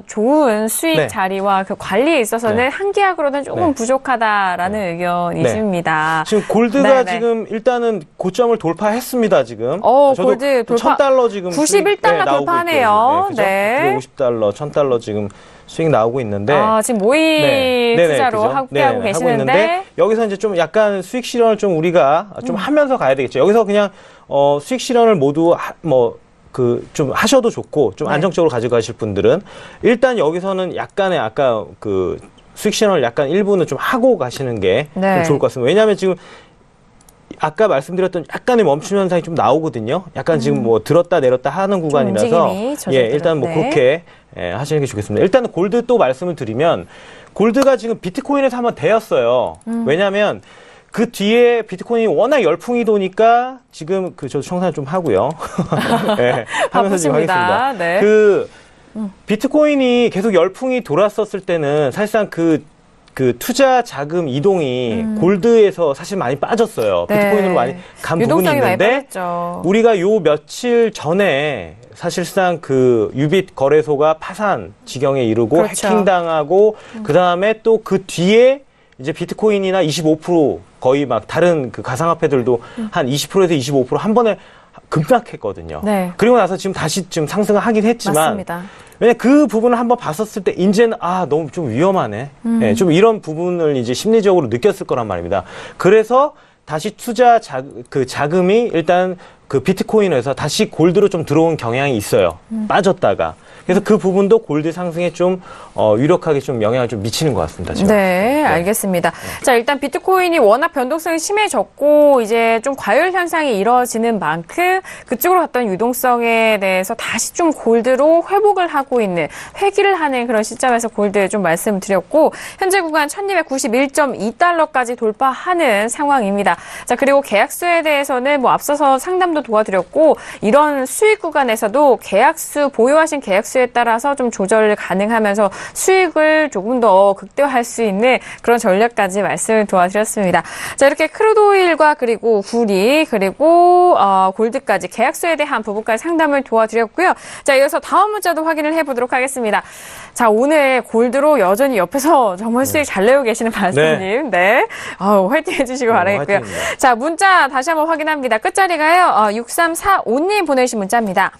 좋은 수익 네. 자리와 그 관리에 있어서는 네. 한 계약으로는 조금 네. 부족하다라는 의견이십니다. 지금 골드가 네네. 지금 일단은 고점을 돌파했습니다. 지금. 저도 골드 돌파. $1,000 지금 91달러 돌파하네요. 네. 50달러, $1,000 지금 수익 나오고 있는데. 지금 모의 투자로 그죠? 함께하고 계시는데. 하고 있는데 여기서 이제 좀 약간 수익 실현을 좀 우리가 좀 하면서 가야 되겠죠. 여기서 그냥 수익 실현을 모두 좀 하셔도 좋고 좀 안정적으로 가져가실 분들은 일단 여기서는 약간의 아까 수익 실현을 약간 일부는 좀 하고 가시는 게 좀 좋을 것 같습니다. 왜냐하면 지금 아까 말씀드렸던 약간의 멈춤 현상이 좀 나오거든요. 약간 지금 뭐 들었다 내렸다 하는 구간이라서 일단 뭐 그렇게 하시는 게 좋겠습니다. 일단은 골드 또 말씀을 드리면 골드가 지금 비트코인에서 한번 대였어요. 왜냐하면 그 뒤에 비트코인이 워낙 열풍이 도니까 지금 저도 청산 좀 하고요. 네, 하면서 지금 하겠습니다. 네. 비트코인이 계속 열풍이 돌았었을 때는 사실상 그 투자 자금 이동이 골드에서 사실 많이 빠졌어요. 네. 비트코인으로 많이 간 부분이 있는데 우리가 요 며칠 전에 사실상 유빗 거래소가 파산 지경에 이르고 그렇죠. 해킹당하고 그다음에 또 그 뒤에 이제 비트코인이나 25% 거의 막 다른 가상화폐들도 한 20%에서 25% 한 번에 급락했거든요. 네. 그리고 나서 지금 다시 상승을 하긴 했지만 맞습니다. 왜냐면 그 부분을 한번 봤었을 때 이제는 너무 좀 위험하네. 네, 좀 이런 부분을 이제 심리적으로 느꼈을 거란 말입니다. 그래서 다시 투자 자금이 일단 비트코인에서 다시 골드로 좀 들어온 경향이 있어요. 빠졌다가. 그래서 그 부분도 골드 상승에 좀 유력하게 좀 영향을 좀 미치는 것 같습니다. 지금. 네, 알겠습니다. 자, 일단 비트코인이 워낙 변동성이 심해졌고 이제 좀 과열 현상이 이뤄지는 만큼 그쪽으로 갔던 유동성에 대해서 다시 좀 골드로 회복을 하고 있는 회귀를 하는 그런 시점에서 골드 좀 말씀드렸고 현재 구간 1291.2달러까지 돌파하는 상황입니다. 자, 그리고 계약수에 대해서는 뭐 앞서서 상담도 도와드렸고 이런 수익 구간에서도 계약수 보유하신 계약수에 따라서 좀 조절 가능하면서 수익을 조금 더 극대화할 수 있는 그런 전략까지 말씀을 도와드렸습니다. 자, 이렇게 크루드오일과 그리고 구리 그리고 골드까지 계약수에 대한 부분까지 상담을 도와드렸고요. 자, 이어서 다음 문자도 확인을 해보도록 하겠습니다. 자, 오늘 골드로 여전히 옆에서 정말 수익 잘 내고 계시는 반스님. 네. 화이팅 해주시고 바라겠고요. 자, 문자 다시 한번 확인합니다. 끝자리가요. 6345님 보내주신 문자입니다.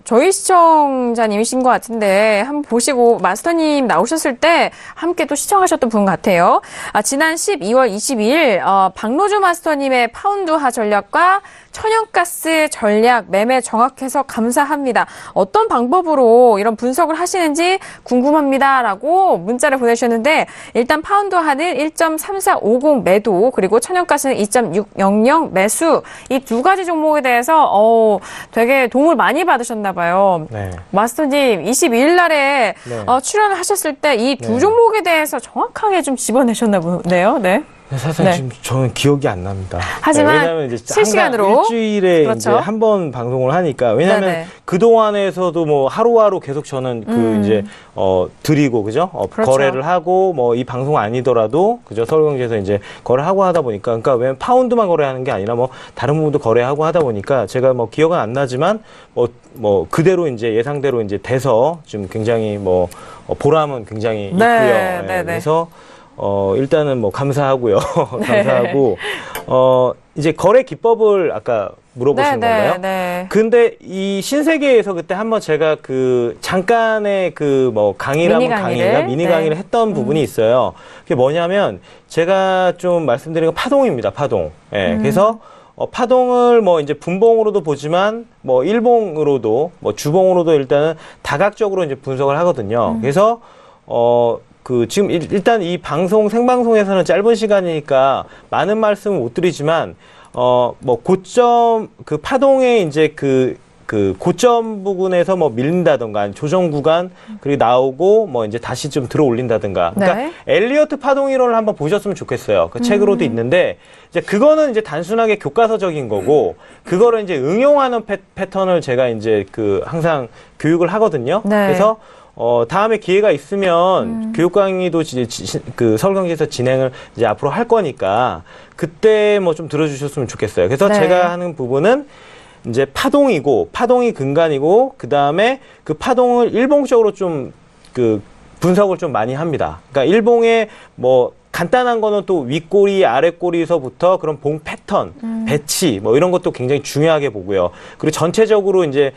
저희 시청자님이신 것 같은데 한번 보시고 마스터님 나오셨을 때 함께 또 시청하셨던 분 같아요. 지난 12월 22일 박노주 마스터님의 파운드화 전략과 천연가스 전략 매매 정확해서 감사합니다. 어떤 방법으로 이런 분석을 하시는지 궁금합니다라고 문자를 보내주셨는데 일단 파운드화는 1.3450 매도 그리고 천연가스는 2.600 매수 이 두 가지 종목에 대해서 되게 도움을 많이 받으셨나 봐요. 네. 마스터님 22일 날에 출연을 하셨을 때 이 두 종목에 대해서 정확하게 좀 집어내셨나 보네요. 네. 사실 지금 저는 기억이 안 납니다. 하지만 왜냐하면 이제 실시간으로 일주일에 그렇죠. 이제 한 번 방송을 하니까 왜냐하면 네네. 그 동안에서도 뭐 하루하루 계속 저는 그 이제 드리고 그죠? 그렇죠. 거래를 하고 뭐 이 방송 아니더라도 그죠? 서울경제에서 이제 거래하고 하다 보니까 그러니까 왜냐면 파운드만 거래하는 게 아니라 뭐 다른 부분도 거래하고 하다 보니까 제가 뭐 기억은 안 나지만 뭐 그대로 이제 예상대로 이제 돼서 좀 굉장히 뭐 보람은 굉장히 있고요. 네네. 그래서 일단은 뭐 감사하고요. 감사하고, 이제 거래 기법을 아까 물어보신 건가요? 네. 근데 이 신세계에서 그때 한번 제가 그 잠깐의 그 뭐 미니 강의를 했던 부분이 있어요. 그게 뭐냐면 제가 좀 말씀드린 건 파동입니다. 파동. 예. 그래서 파동을 뭐 이제 분봉으로도 보지만 뭐 일봉으로도 뭐 주봉으로도 일단은 다각적으로 이제 분석을 하거든요. 그래서 지금 일단 이 생방송에서는 짧은 시간이니까 많은 말씀은 못 드리지만, 뭐 고점, 그 파동의 이제 그 고점 부분에서 뭐 밀린다던가 조정 구간, 그리고 나오고 뭐 이제 다시 좀 들어 올린다던가. 그러니까 네. 엘리어트 파동 이론을 한번 보셨으면 좋겠어요. 그 책으로도 있는데, 이제 그거는 이제 단순하게 교과서적인 거고, 그거를 이제 응용하는 패턴을 제가 이제 항상 교육을 하거든요. 네. 그래서 다음에 기회가 있으면 교육 강의도 서울경제에서 진행을 이제 앞으로 할 거니까 그때 뭐 좀 들어주셨으면 좋겠어요. 그래서 네. 제가 하는 부분은 이제 파동이 근간이고 그 다음에 그 파동을 일봉적으로 좀 분석을 좀 많이 합니다. 그러니까 일봉에 뭐 간단한 거는 또 윗꼬리, 아랫꼬리에서부터 그런 봉 패턴, 배치, 뭐 이런 것도 굉장히 중요하게 보고요. 그리고 전체적으로 이제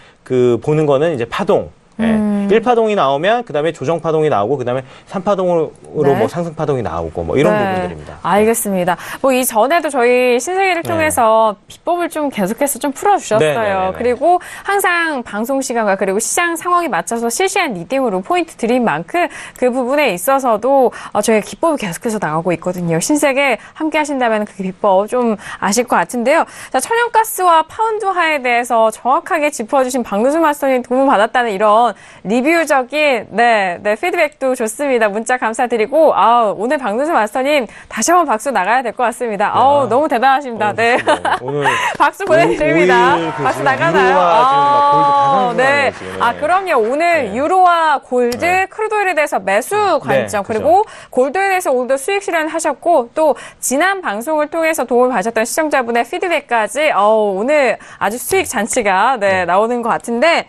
보는 거는 이제 파동. 예. 1파동이 나오면 그다음에 조정파동이 나오고 그다음에 3파동으로 네. 뭐 상승파동이 나오고 뭐 이런 부분들입니다. 알겠습니다. 뭐 이전에도 저희 신세계를 통해서 비법을 좀 계속해서 좀 풀어주셨어요. 네네네네. 그리고 항상 방송 시간과 그리고 시장 상황에 맞춰서 실시간 리딩으로 포인트 드린 만큼 그 부분에 있어서도 저희가 기법을 계속해서 나가고 있거든요. 신세계 함께 하신다면 그 비법 좀 아실 것 같은데요. 자, 천연가스와 파운드화에 대해서 정확하게 짚어주신 박노주 마스터님 도움을 받았다는 이런 리뷰적인 피드백도 좋습니다. 문자 감사드리고 오늘 박노주 마스터님 다시 한번 박수 나가야 될 것 같습니다. 너무 대단하십니다. 네. 오늘 박수 보내드립니다. 박수 나가나요? 네. 그럼요. 오늘 유로와 골드, 크루드 오일에 대해서 매수 관점, 그리고 골드 오일에 대해서 오늘도 수익 실현하셨고 또 지난 방송을 통해서 도움을 받으셨던 시청자분의 피드백까지 오늘 아주 수익 잔치가 나오는 것 같은데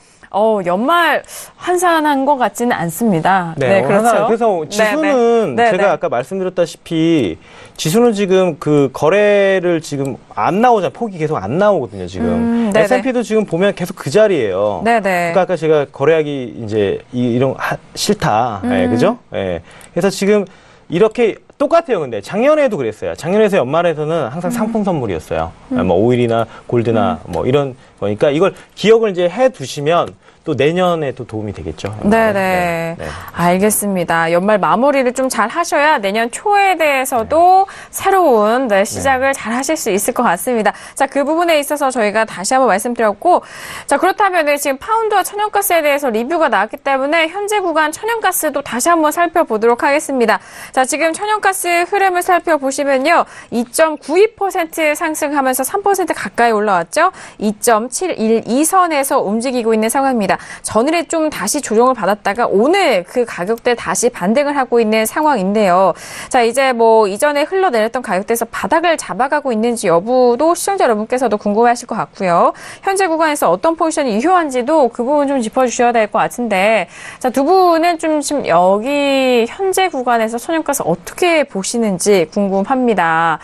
연말 환산한 것 같지는 않습니다. 네, 그렇죠. 그래서 지수는 제가 아까 말씀드렸다시피 지수는 지금 거래를 지금 안 나오잖아요. 폭이 계속 안 나오거든요, 지금. S&P도 지금 보면 계속 그 자리예요. 그러니까 아까 제가 거래하기 이제 이런 싫다. 그죠? 그래서 지금 이렇게 똑같아요. 근데 작년에도 그랬어요. 작년에서 연말에서는 항상 상품 선물이었어요. 뭐 오일이나 골드나 뭐 이런 거니까 이걸 기억을 이제 해 두시면 또 내년에 또 도움이 되겠죠. 네네. 알겠습니다. 연말 마무리를 좀 잘 하셔야 내년 초에 대해서도 새로운 시작을 잘 하실 수 있을 것 같습니다. 자, 그 부분에 있어서 저희가 다시 한번 말씀드렸고, 자, 그렇다면 지금 파운드와 천연가스에 대해서 리뷰가 나왔기 때문에 현재 구간 천연가스도 다시 한번 살펴보도록 하겠습니다. 자, 지금 천연가스 흐름을 살펴보시면요. 2.92% 상승하면서 3% 가까이 올라왔죠. 2.712선에서 움직이고 있는 상황입니다. 있습니다. 전일에 좀 다시 조정을 받았다가 오늘 그 가격대 다시 반등을 하고 있는 상황인데요. 자, 이제 뭐 이전에 흘러내렸던 가격대에서 바닥을 잡아가고 있는지 여부도 시청자 여러분께서도 궁금하실 것 같고요. 현재 구간에서 어떤 포지션이 유효한지도 그 부분 좀 짚어주셔야 될 것 같은데, 자, 두 분은 좀 지금 여기 현재 구간에서 천연가스 어떻게 보시는지 궁금합니다.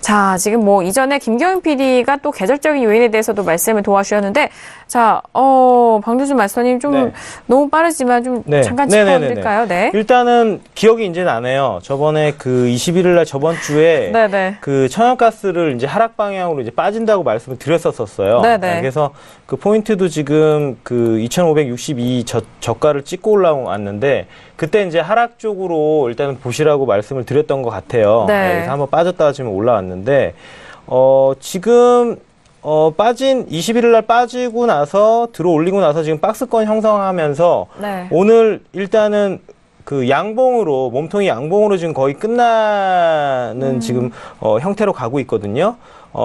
자, 지금 뭐 이전에 김경윤 PD가 또 계절적인 요인에 대해서도 말씀을 도와주셨는데, 자, 방두준 마스터님 좀 네. 너무 빠르지만 좀 네. 잠깐 짚어드릴까요? 네. 일단은 기억이 이제 나네요. 저번에 그 21일 날 저번 주에 네네. 그 천연가스를 이제 하락 방향으로 이제 빠진다고 말씀을 드렸었어요. 네네. 그래서 그 포인트도 지금 그 2,562 저가를 찍고 올라왔는데 그때 이제 하락 쪽으로 일단은 보시라고 말씀을 드렸던 것 같아요. 네. 그래서 한번 빠졌다가 지금 올라왔는데 지금 빠진 21일 날 빠지고 나서 들어 올리고 나서 지금 박스권 형성하면서 네. 오늘 일단은 그 양봉으로 몸통이 양봉으로 지금 거의 끝나는 지금 형태로 가고 있거든요.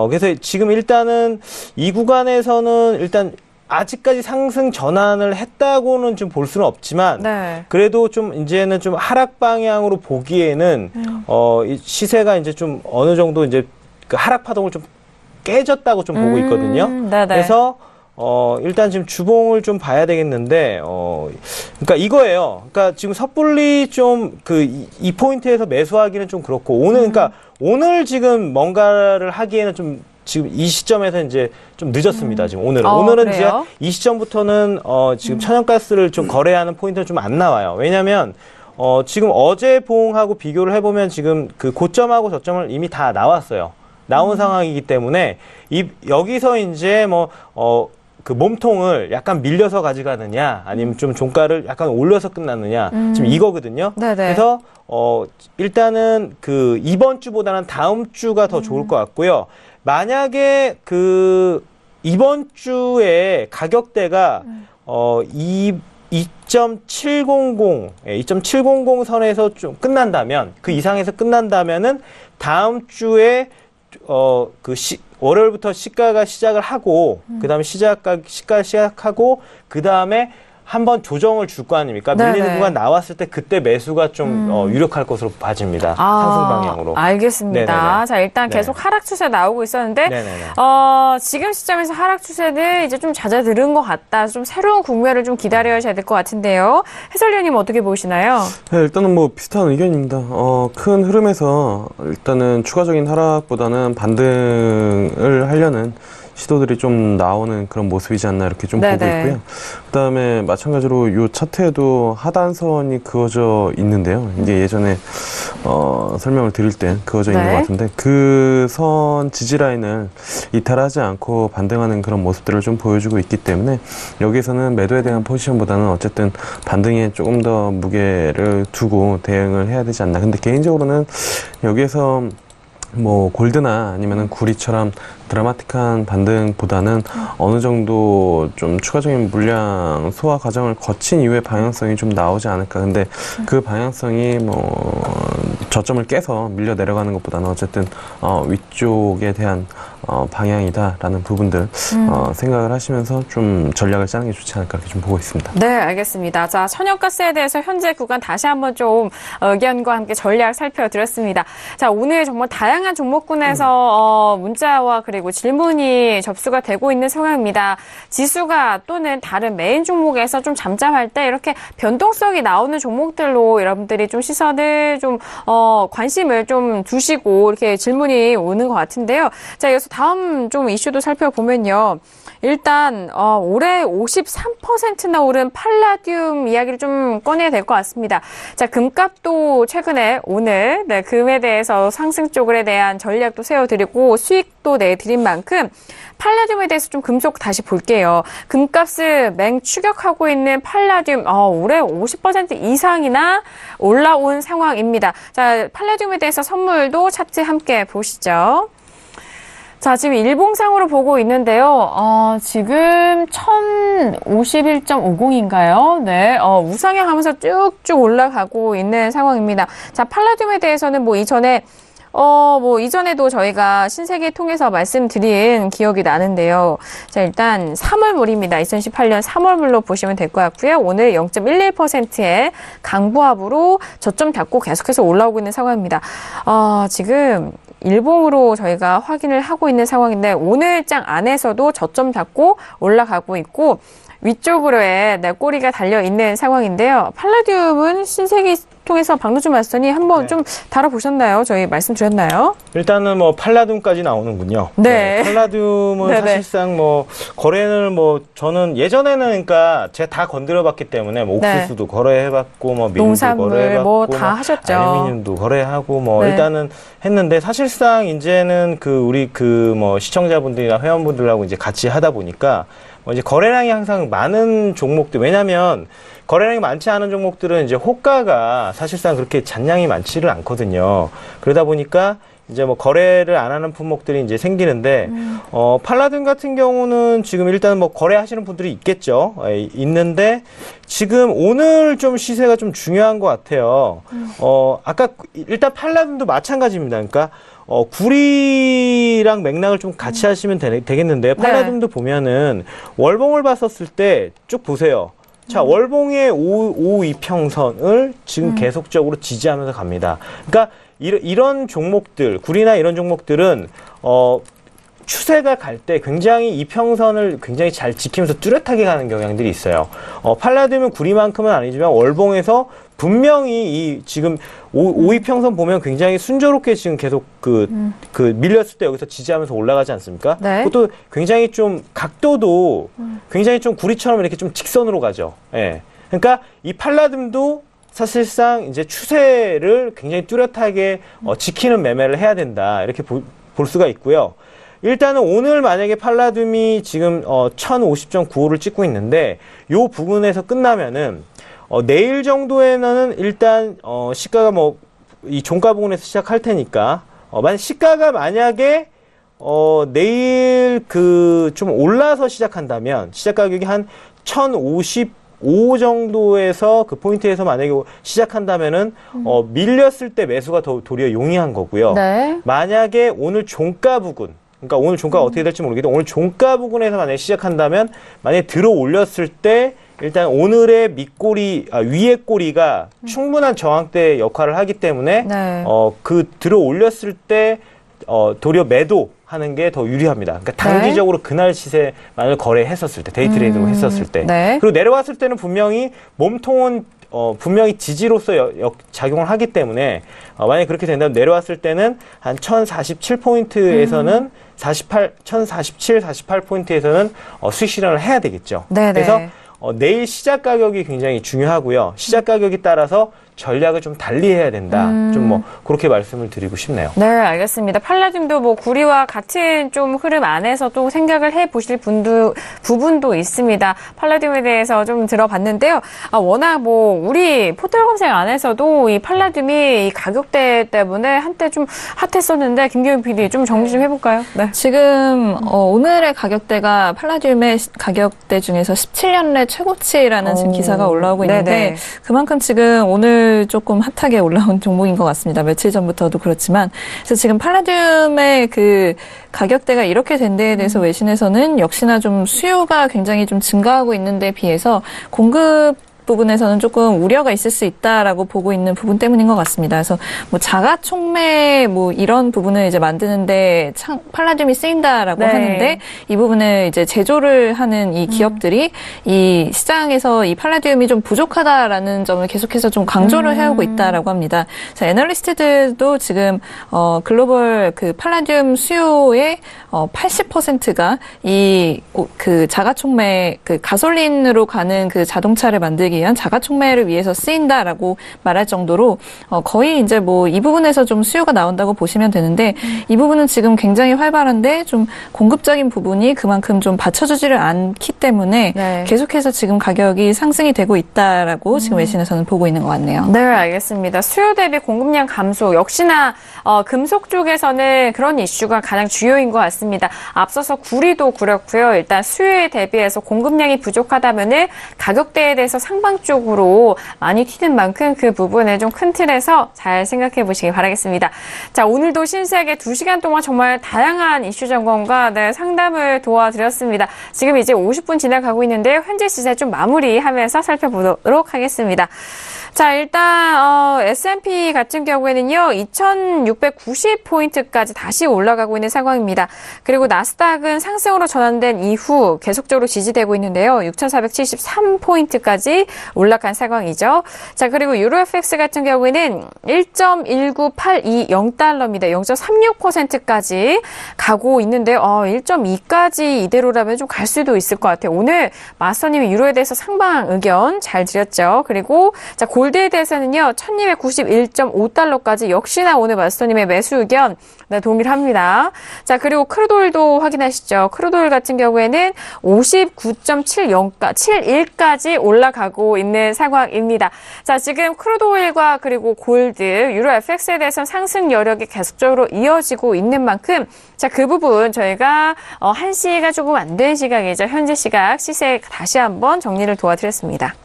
그래서 지금 일단은 이 구간에서는 일단 아직까지 상승 전환을 했다고는 좀 볼 수는 없지만 네. 그래도 좀 이제는 좀 하락 방향으로 보기에는 이 시세가 이제 좀 어느 정도 이제 그 하락 파동을 좀 깨졌다고 좀 보고 있거든요. 네네. 그래서 일단 지금 주봉을 좀 봐야 되겠는데, 그러니까 이거예요. 그러니까 지금 섣불리 좀 이 포인트에서 매수하기는 좀 그렇고, 그러니까 오늘 지금 뭔가를 하기에는 좀 지금 이 시점에서 이제 좀 늦었습니다. 지금 오늘은. 오늘은 그래요? 이제 이 시점부터는 지금 천연가스를 좀 거래하는 포인트는 좀 안 나와요. 왜냐면, 지금 어제 봉하고 비교를 해보면 지금 그 고점하고 저점을 이미 다 나왔어요. 나온 상황이기 때문에 여기서 이제 그 몸통을 약간 밀려서 가져가느냐 아니면 좀 종가를 약간 올려서 끝났느냐 지금 이거거든요. 네네. 그래서 일단은 그 이번 주보다는 다음 주가 더 좋을 것 같고요. 만약에 그 이번 주에 가격대가 2.700 선에서 좀 끝난다면 그 이상에서 끝난다면은 다음 주에 월요일부터 시가가 시작을 하고, 그 다음에 시가 시작하고, 그 다음에 한번 조정을 줄 거 아닙니까? 네네. 밀리는 구간 나왔을 때 그때 매수가 좀 유력할 것으로 봐집니다. 상승 방향으로. 알겠습니다. 네네네. 자, 일단 네. 계속 하락 추세 나오고 있었는데, 네네네. 지금 시점에서 하락 추세는 이제 좀 잦아들은 것 같다. 좀 새로운 국면을 좀 기다려야 될 것 같은데요. 해설위원님 어떻게 보시나요? 네, 일단은 뭐 비슷한 의견입니다. 큰 흐름에서 일단은 추가적인 하락보다는 반등을 하려는 시도들이 좀 나오는 그런 모습이지 않나 이렇게 좀 네네. 보고 있고요. 그다음에 마찬가지로 이 차트에도 하단선이 그어져 있는데요. 이게 예전에 설명을 드릴 때 그어져 있는 네. 것 같은데 그 선 지지 라인을 이탈하지 않고 반등하는 그런 모습들을 좀 보여주고 있기 때문에 여기서는 매도에 대한 포지션보다는 어쨌든 반등에 조금 더 무게를 두고 대응을 해야 되지 않나. 근데 개인적으로는 여기에서 뭐 골드나 아니면은 구리처럼 드라마틱한 반등보다는 어느 정도 좀 추가적인 물량 소화 과정을 거친 이후에 방향성이 좀 나오지 않을까. 근데 그 방향성이 뭐 저점을 깨서 밀려 내려가는 것보다는 어쨌든 위쪽에 대한 방향이다라는 부분들 생각을 하시면서 좀 전략을 짜는 게 좋지 않을까 이렇게 좀 보고 있습니다. 네, 알겠습니다. 자, 천연가스에 대해서 현재 구간 다시 한번 좀 의견과 함께 전략 살펴드렸습니다. 자, 오늘 정말 다양한 종목군에서 문자와 그리고 질문이 접수가 되고 있는 상황입니다. 지수가 또는 다른 메인 종목에서 좀 잠잠할 때 이렇게 변동성이 나오는 종목들로 여러분들이 좀 시선을 좀 관심을 좀 두시고 이렇게 질문이 오는 것 같은데요. 자, 여기서 다음 좀 이슈도 살펴보면요. 일단 올해 53%나 오른 팔라듐 이야기를 좀 꺼내야 될 것 같습니다. 자, 금값도 최근에 오늘 금에 대해서 상승 쪽에 대한 전략도 세워드리고 수익도 내드린 만큼 팔라듐에 대해서 좀 금속 다시 볼게요. 금값을 맹추격하고 있는 팔라듐 올해 50% 이상이나 올라온 상황입니다. 자, 팔라듐에 대해서 선물도 차트 함께 보시죠. 자, 지금 일봉상으로 보고 있는데요. 지금 1051.50인가요? 네, 우상향하면서 쭉쭉 올라가고 있는 상황입니다. 자, 팔라듐에 대해서는 뭐 이전에 뭐 이전에도 저희가 신세계 통해서 말씀드린 기억이 나는데요. 자, 일단 3월물입니다. 2018년 3월물로 보시면 될 것 같고요. 오늘 0.11%의 강보합으로 저점 닫고 계속해서 올라오고 있는 상황입니다. 지금 일봉으로 저희가 확인을 하고 있는 상황인데 오늘장 안에서도 저점 닫고 올라가고 있고 위쪽으로의 꼬리가 달려있는 상황인데요. 팔라듐은 신세계 통해서 박노준 마스터님 한번 좀 다뤄보셨나요? 저희 말씀드렸나요? 일단은 뭐 팔라듐까지 나오는군요. 네. 팔라듐은 네네. 사실상 뭐 거래는 뭐 저는 예전에는 그러니까 제가 다 건드려봤기 때문에 뭐 옥수수도 거래해봤고 뭐 밀도 농산물 거래해봤고 뭐 다 하셨죠. 알루미늄도 거래하고 뭐 네. 일단은 했는데 사실상 이제는 우리 뭐 시청자분들이나 회원분들하고 이제 같이 하다 보니까 뭐 이제 거래량이 항상 많은 종목들, 왜냐면 거래량이 많지 않은 종목들은 이제 호가가 사실상 그렇게 잔량이 많지를 않거든요. 그러다 보니까 이제 뭐 거래를 안 하는 품목들이 이제 생기는데, 팔라듐 같은 경우는 지금 일단 뭐 거래하시는 분들이 있겠죠. 있는데, 지금 오늘 좀 시세가 좀 중요한 것 같아요. 아까 일단 팔라듐도 마찬가지입니다. 그러니까, 구리랑 맥락을 좀 같이 하시면 되겠는데요. 팔라듐도 보면은 월봉을 봤었을 때 쭉 보세요. 자, 월봉의 5이평선을 지금 계속적으로 지지하면서 갑니다. 그러니까 이런 종목들, 구리나 이런 종목들은 추세가 갈 때 굉장히 이평선을 굉장히 잘 지키면서 뚜렷하게 가는 경향들이 있어요. 팔라듐은 구리만큼은 아니지만 월봉에서 분명히 지금 5이평선 보면 굉장히 순조롭게 지금 계속 밀렸을 때 여기서 지지하면서 올라가지 않습니까? 네. 그것도 굉장히 좀 각도도 굉장히 좀 구리처럼 이렇게 좀 직선으로 가죠. 예. 그러니까 이 팔라듐도 사실상 이제 추세를 굉장히 뚜렷하게 지키는 매매를 해야 된다. 이렇게 볼 수가 있고요. 일단은 오늘 만약에 팔라듐이 지금 1050.95를 찍고 있는데 요 부분에서 끝나면은 내일 정도에는 일단 시가가 뭐 이 종가 부분에서 시작할 테니까 만약 시가가 만약에 내일 좀 올라서 시작한다면 시작 가격이 한 1055 정도에서 그 포인트에서 만약에 시작한다면은 밀렸을 때 매수가 도리어 용이한 거고요. 네. 만약에 오늘 종가 부근, 그러니까 오늘 종가가 어떻게 될지 모르겠는데 오늘 종가 부근에서 만약에 시작한다면 만약에 들어 올렸을 때 일단 오늘의 위의 꼬리가 충분한 저항대 역할을 하기 때문에 네. 들어 올렸을 때 도리어 매도하는 게 더 유리합니다. 그러니까 단기적으로 그날 시세만을 거래했었을 때, 데이 트레이딩을 했었을 때. 네. 그리고 내려왔을 때는 분명히 몸통은 분명히 지지로서 작용을 하기 때문에 만약에 그렇게 된다면 내려왔을 때는 한 1047포인트에서는 1047, 48포인트에서는 수익 실현을 해야 되겠죠. 네네. 그래서 내일 시작 가격이 굉장히 중요하고요. 시작 가격에 따라서 전략을 좀 달리해야 된다. 좀 뭐 그렇게 말씀을 드리고 싶네요. 네, 알겠습니다. 팔라듐도 뭐 구리와 같은 좀 흐름 안에서 또 생각을 해보실 부분도 있습니다. 팔라듐에 대해서 좀 들어봤는데요. 워낙 뭐 우리 포털 검색 안에서도 이 팔라듐이 이 가격대 때문에 한때 좀 핫했었는데 김경윤 PD 좀 정리 좀 해볼까요? 네. 지금 오늘의 가격대가 팔라듐의 가격대 중에서 17년 내 최고치라는 지금 기사가 올라오고 있는데 네네. 그만큼 지금 오늘 조금 핫하게 올라온 종목인 것 같습니다. 며칠 전부터도 그렇지만 그래서 지금 팔라듐의 그 가격대가 이렇게 된 데에 대해서 외신에서는 역시나 좀 수요가 굉장히 좀 증가하고 있는 데 비해서 공급 부분에서는 조금 우려가 있을 수 있다라고 보고 있는 부분 때문인 것 같습니다. 그래서 뭐 자가 촉매 뭐 이런 부분을 이제 만드는데 팔라듐이 쓰인다라고 네. 하는데 이 부분을 이제 제조를 하는 이 기업들이 이 시장에서 이 팔라듐이 좀 부족하다라는 점을 계속해서 좀 강조를 해오고 있다라고 합니다. 그래서 애널리스트들도 지금 글로벌 그 팔라듐 수요의 80%가 이 그 자가 촉매 그 가솔린으로 가는 그 자동차를 만들기 위한 자가 촉매를 위해서 쓰인다라고 말할 정도로 거의 이제 뭐 이 부분에서 좀 수요가 나온다고 보시면 되는데 이 부분은 지금 굉장히 활발한데 좀 공급적인 부분이 그만큼 좀 받쳐주지를 않기 때문에 네. 계속해서 지금 가격이 상승이 되고 있다라고 지금 외신에서는 보고 있는 것 같네요. 네, 알겠습니다. 수요 대비 공급량 감소 역시나 금속 쪽에서는 그런 이슈가 가장 주요인 것 같습니다. 앞서서 구리도 그렇고요. 일단 수요에 대비해서 공급량이 부족하다면은 가격대에 대해서 상방 상방 쪽으로 많이 튀는 만큼 그 부분을 좀 큰 틀에서 잘 생각해 보시기 바라겠습니다. 자, 오늘도 신세계 2시간 동안 정말 다양한 이슈 점검과 상담을 도와드렸습니다. 지금 이제 50분 지나가고 있는데요. 현재 시세 좀 마무리하면서 살펴보도록 하겠습니다. 자, 일단 S&P 같은 경우에는요. 2690포인트까지 다시 올라가고 있는 상황입니다. 그리고 나스닥은 상승으로 전환된 이후 계속적으로 지지되고 있는데요. 6473포인트까지 올라간 상황이죠. 자, 그리고 유로FX 같은 경우에는 1.19820달러입니다. 0.36%까지 가고 있는데요. 1.2까지 이대로라면 좀 갈 수도 있을 것 같아요. 오늘 마스터님이 유로에 대해서 상방 의견 잘 드렸죠. 그리고 자, 골드에 대해서는요. 1291.5달러까지 역시나 오늘 마스터님의 매수 의견 동일합니다. 자, 그리고 크루드오일도 확인하시죠. 크루드오일 같은 경우에는 59.71까지 올라가고 있는 상황입니다. 자, 지금 크루드오일과 그리고 골드, 유로 FX에 대해서는 상승 여력이 계속적으로 이어지고 있는 만큼 자, 그 부분 저희가 1시가 조금 안 된 시각이죠. 현재 시각 시세 다시 한번 정리를 도와드렸습니다.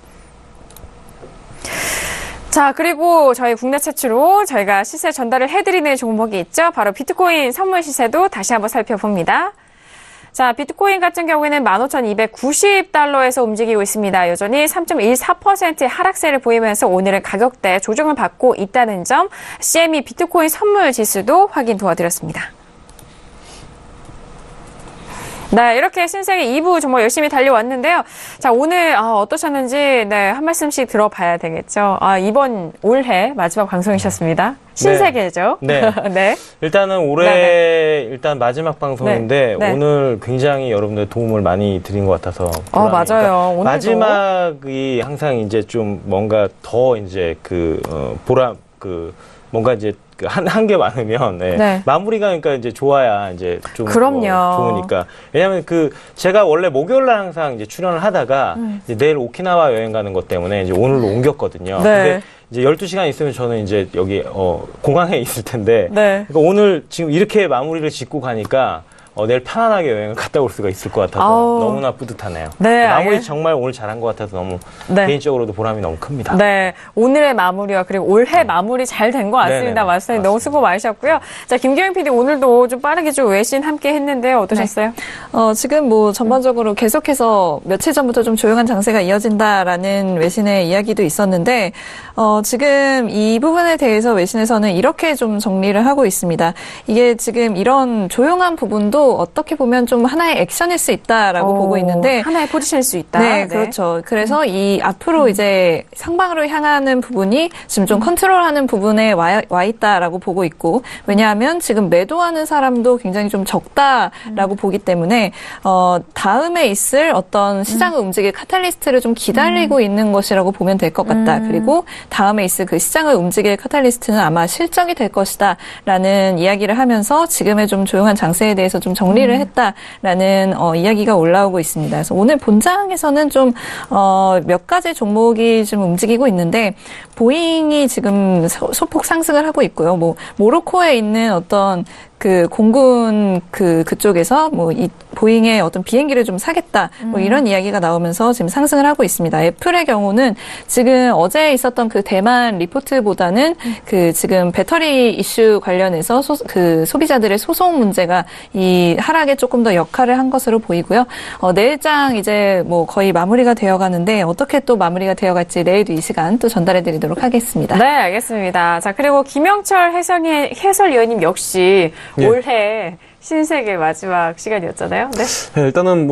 자, 그리고 저희 국내 최초로 저희가 시세 전달을 해드리는 종목이 있죠. 바로 비트코인 선물 시세도 다시 한번 살펴봅니다. 자, 비트코인 같은 경우에는 15,290달러에서 움직이고 있습니다. 여전히 3.14%의 하락세를 보이면서 오늘은 가격대 조정을 받고 있다는 점, CME 비트코인 선물 지수도 확인 도와드렸습니다. 네, 이렇게 신세계 2부 정말 열심히 달려왔는데요. 자, 오늘 어떠셨는지 한 말씀씩 들어봐야 되겠죠. 이번 올해 마지막 방송이셨습니다. 신세계죠. 네. 네. 일단은 올해 일단 마지막 방송인데 네. 오늘 굉장히 여러분들 도움을 많이 드린 것 같아서. 맞아요. 오늘도. 마지막이 항상 이제 좀 뭔가 더 이제 뭔가 이제 한 개 많으면 마무리가 그러니까 이제 좋아야 이제 좀 좋으니까. 왜냐하면 제가 원래 목요일날 항상 이제 출연을 하다가 이제 내일 오키나와 여행 가는 것 때문에 이제 오늘로 옮겼거든요. 네. 근데 이제 12시간 있으면 저는 이제 여기 공항에 있을 텐데 그러니까 오늘 지금 이렇게 마무리를 짓고 가니까 내일 편안하게 여행을 갔다 올 수가 있을 것 같아서 너무나 뿌듯하네요. 네, 마무리 정말 오늘 잘한 것 같아서 너무 개인적으로도 보람이 너무 큽니다. 네, 오늘의 마무리와 그리고 올해 마무리 잘 된 것 같습니다. 마스터님 너무 수고 많으셨고요. 자, 김경영 PD 오늘도 좀 빠르게 좀 외신 함께 했는데요. 어떠셨어요? 지금 전반적으로 계속해서 며칠 전부터 좀 조용한 장세가 이어진다라는 외신의 이야기도 있었는데 지금 이 부분에 대해서 외신에서는 이렇게 좀 정리를 하고 있습니다. 이게 지금 이런 조용한 부분도 어떻게 보면 좀 하나의 액션일 수 있다라고 보고 있는데 하나의 포지션일 수 있다. 네, 그렇죠. 그래서 이 앞으로 이제 상방으로 향하는 부분이 지금 좀 컨트롤하는 부분에 와 있다라고 보고 있고 왜냐하면 지금 매도하는 사람도 굉장히 좀 적다라고 보기 때문에 다음에 있을 어떤 시장을 움직일 카탈리스트를 좀 기다리고 있는 것이라고 보면 될 것 같다. 그리고 다음에 있을 그 시장을 움직일 카탈리스트는 아마 실적이 될 것이다라는 이야기를 하면서 지금의 좀 조용한 장세에 대해서 좀 정리를 했다라는 이야기가 올라오고 있습니다. 그래서 오늘 본장에서는 좀 몇 가지 종목이 좀 움직이고 있는데 보잉이 지금 소폭 상승을 하고 있고요. 모로코에 있는 어떤 공군 그쪽에서 이 보잉의 어떤 비행기를 좀 사겠다 이런 이야기가 나오면서 지금 상승을 하고 있습니다. 애플의 경우는 지금 어제 있었던 대만 리포트보다는 지금 배터리 이슈 관련해서 소비자들의 소송 문제가 이 하락에 조금 더 역할을 한 것으로 보이고요. 내일장 이제 거의 마무리가 되어 가는데 어떻게 또 마무리가 되어 갈지 내일도 이 시간 또 전달해 드리도록 하겠습니다. 네, 알겠습니다. 자, 그리고 김영철 해설위원님 역시 올해 신세계 마지막 시간이었잖아요. 네. 네, 일단은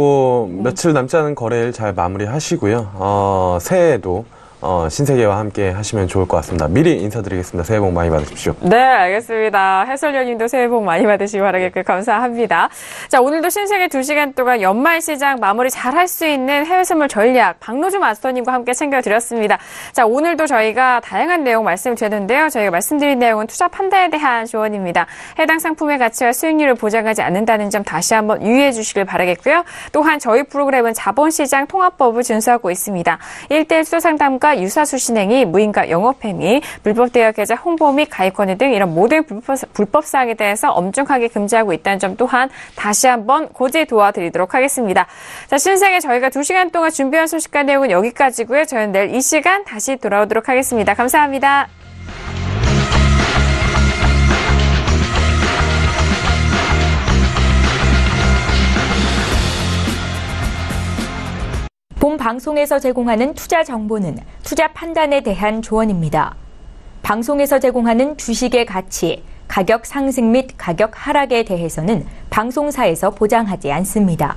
며칠 남지 않은 거래일 잘 마무리하시고요. 새해에도 신세계와 함께 하시면 좋을 것 같습니다. 미리 인사드리겠습니다. 새해 복 많이 받으십시오. 네, 알겠습니다. 해설위원님도 새해 복 많이 받으시기 바라겠고요. 감사합니다. 자, 오늘도 신세계 2시간 동안 연말 시장 마무리 잘 할 수 있는 해외 선물 전략 박노주 마스터님과 함께 챙겨드렸습니다. 자, 오늘도 저희가 다양한 내용 말씀드렸는데요. 저희가 말씀드린 내용은 투자 판단에 대한 조언입니다. 해당 상품의 가치와 수익률을 보장하지 않는다는 점 다시 한번 유의해 주시길 바라겠고요. 또한 저희 프로그램은 자본시장 통합법을 준수하고 있습니다. 1:1 수도 상담과 행위와 유사수 신행위, 무인가 영업행위, 불법 대여 계좌 홍보 및 가입 권유 등 이런 모든 불법 사항에 대해서 엄중하게 금지하고 있다는 점 또한 다시 한번 고지 도와드리도록 하겠습니다. 자, 신생에 저희가 2시간 동안 준비한 소식과 내용은 여기까지고요. 저희는 내일 이 시간 다시 돌아오도록 하겠습니다. 감사합니다. 본 방송에서 제공하는 투자 정보는 투자 판단에 대한 조언입니다. 방송에서 제공하는 주식의 가치, 가격 상승 및 가격 하락에 대해서는 방송사에서 보장하지 않습니다.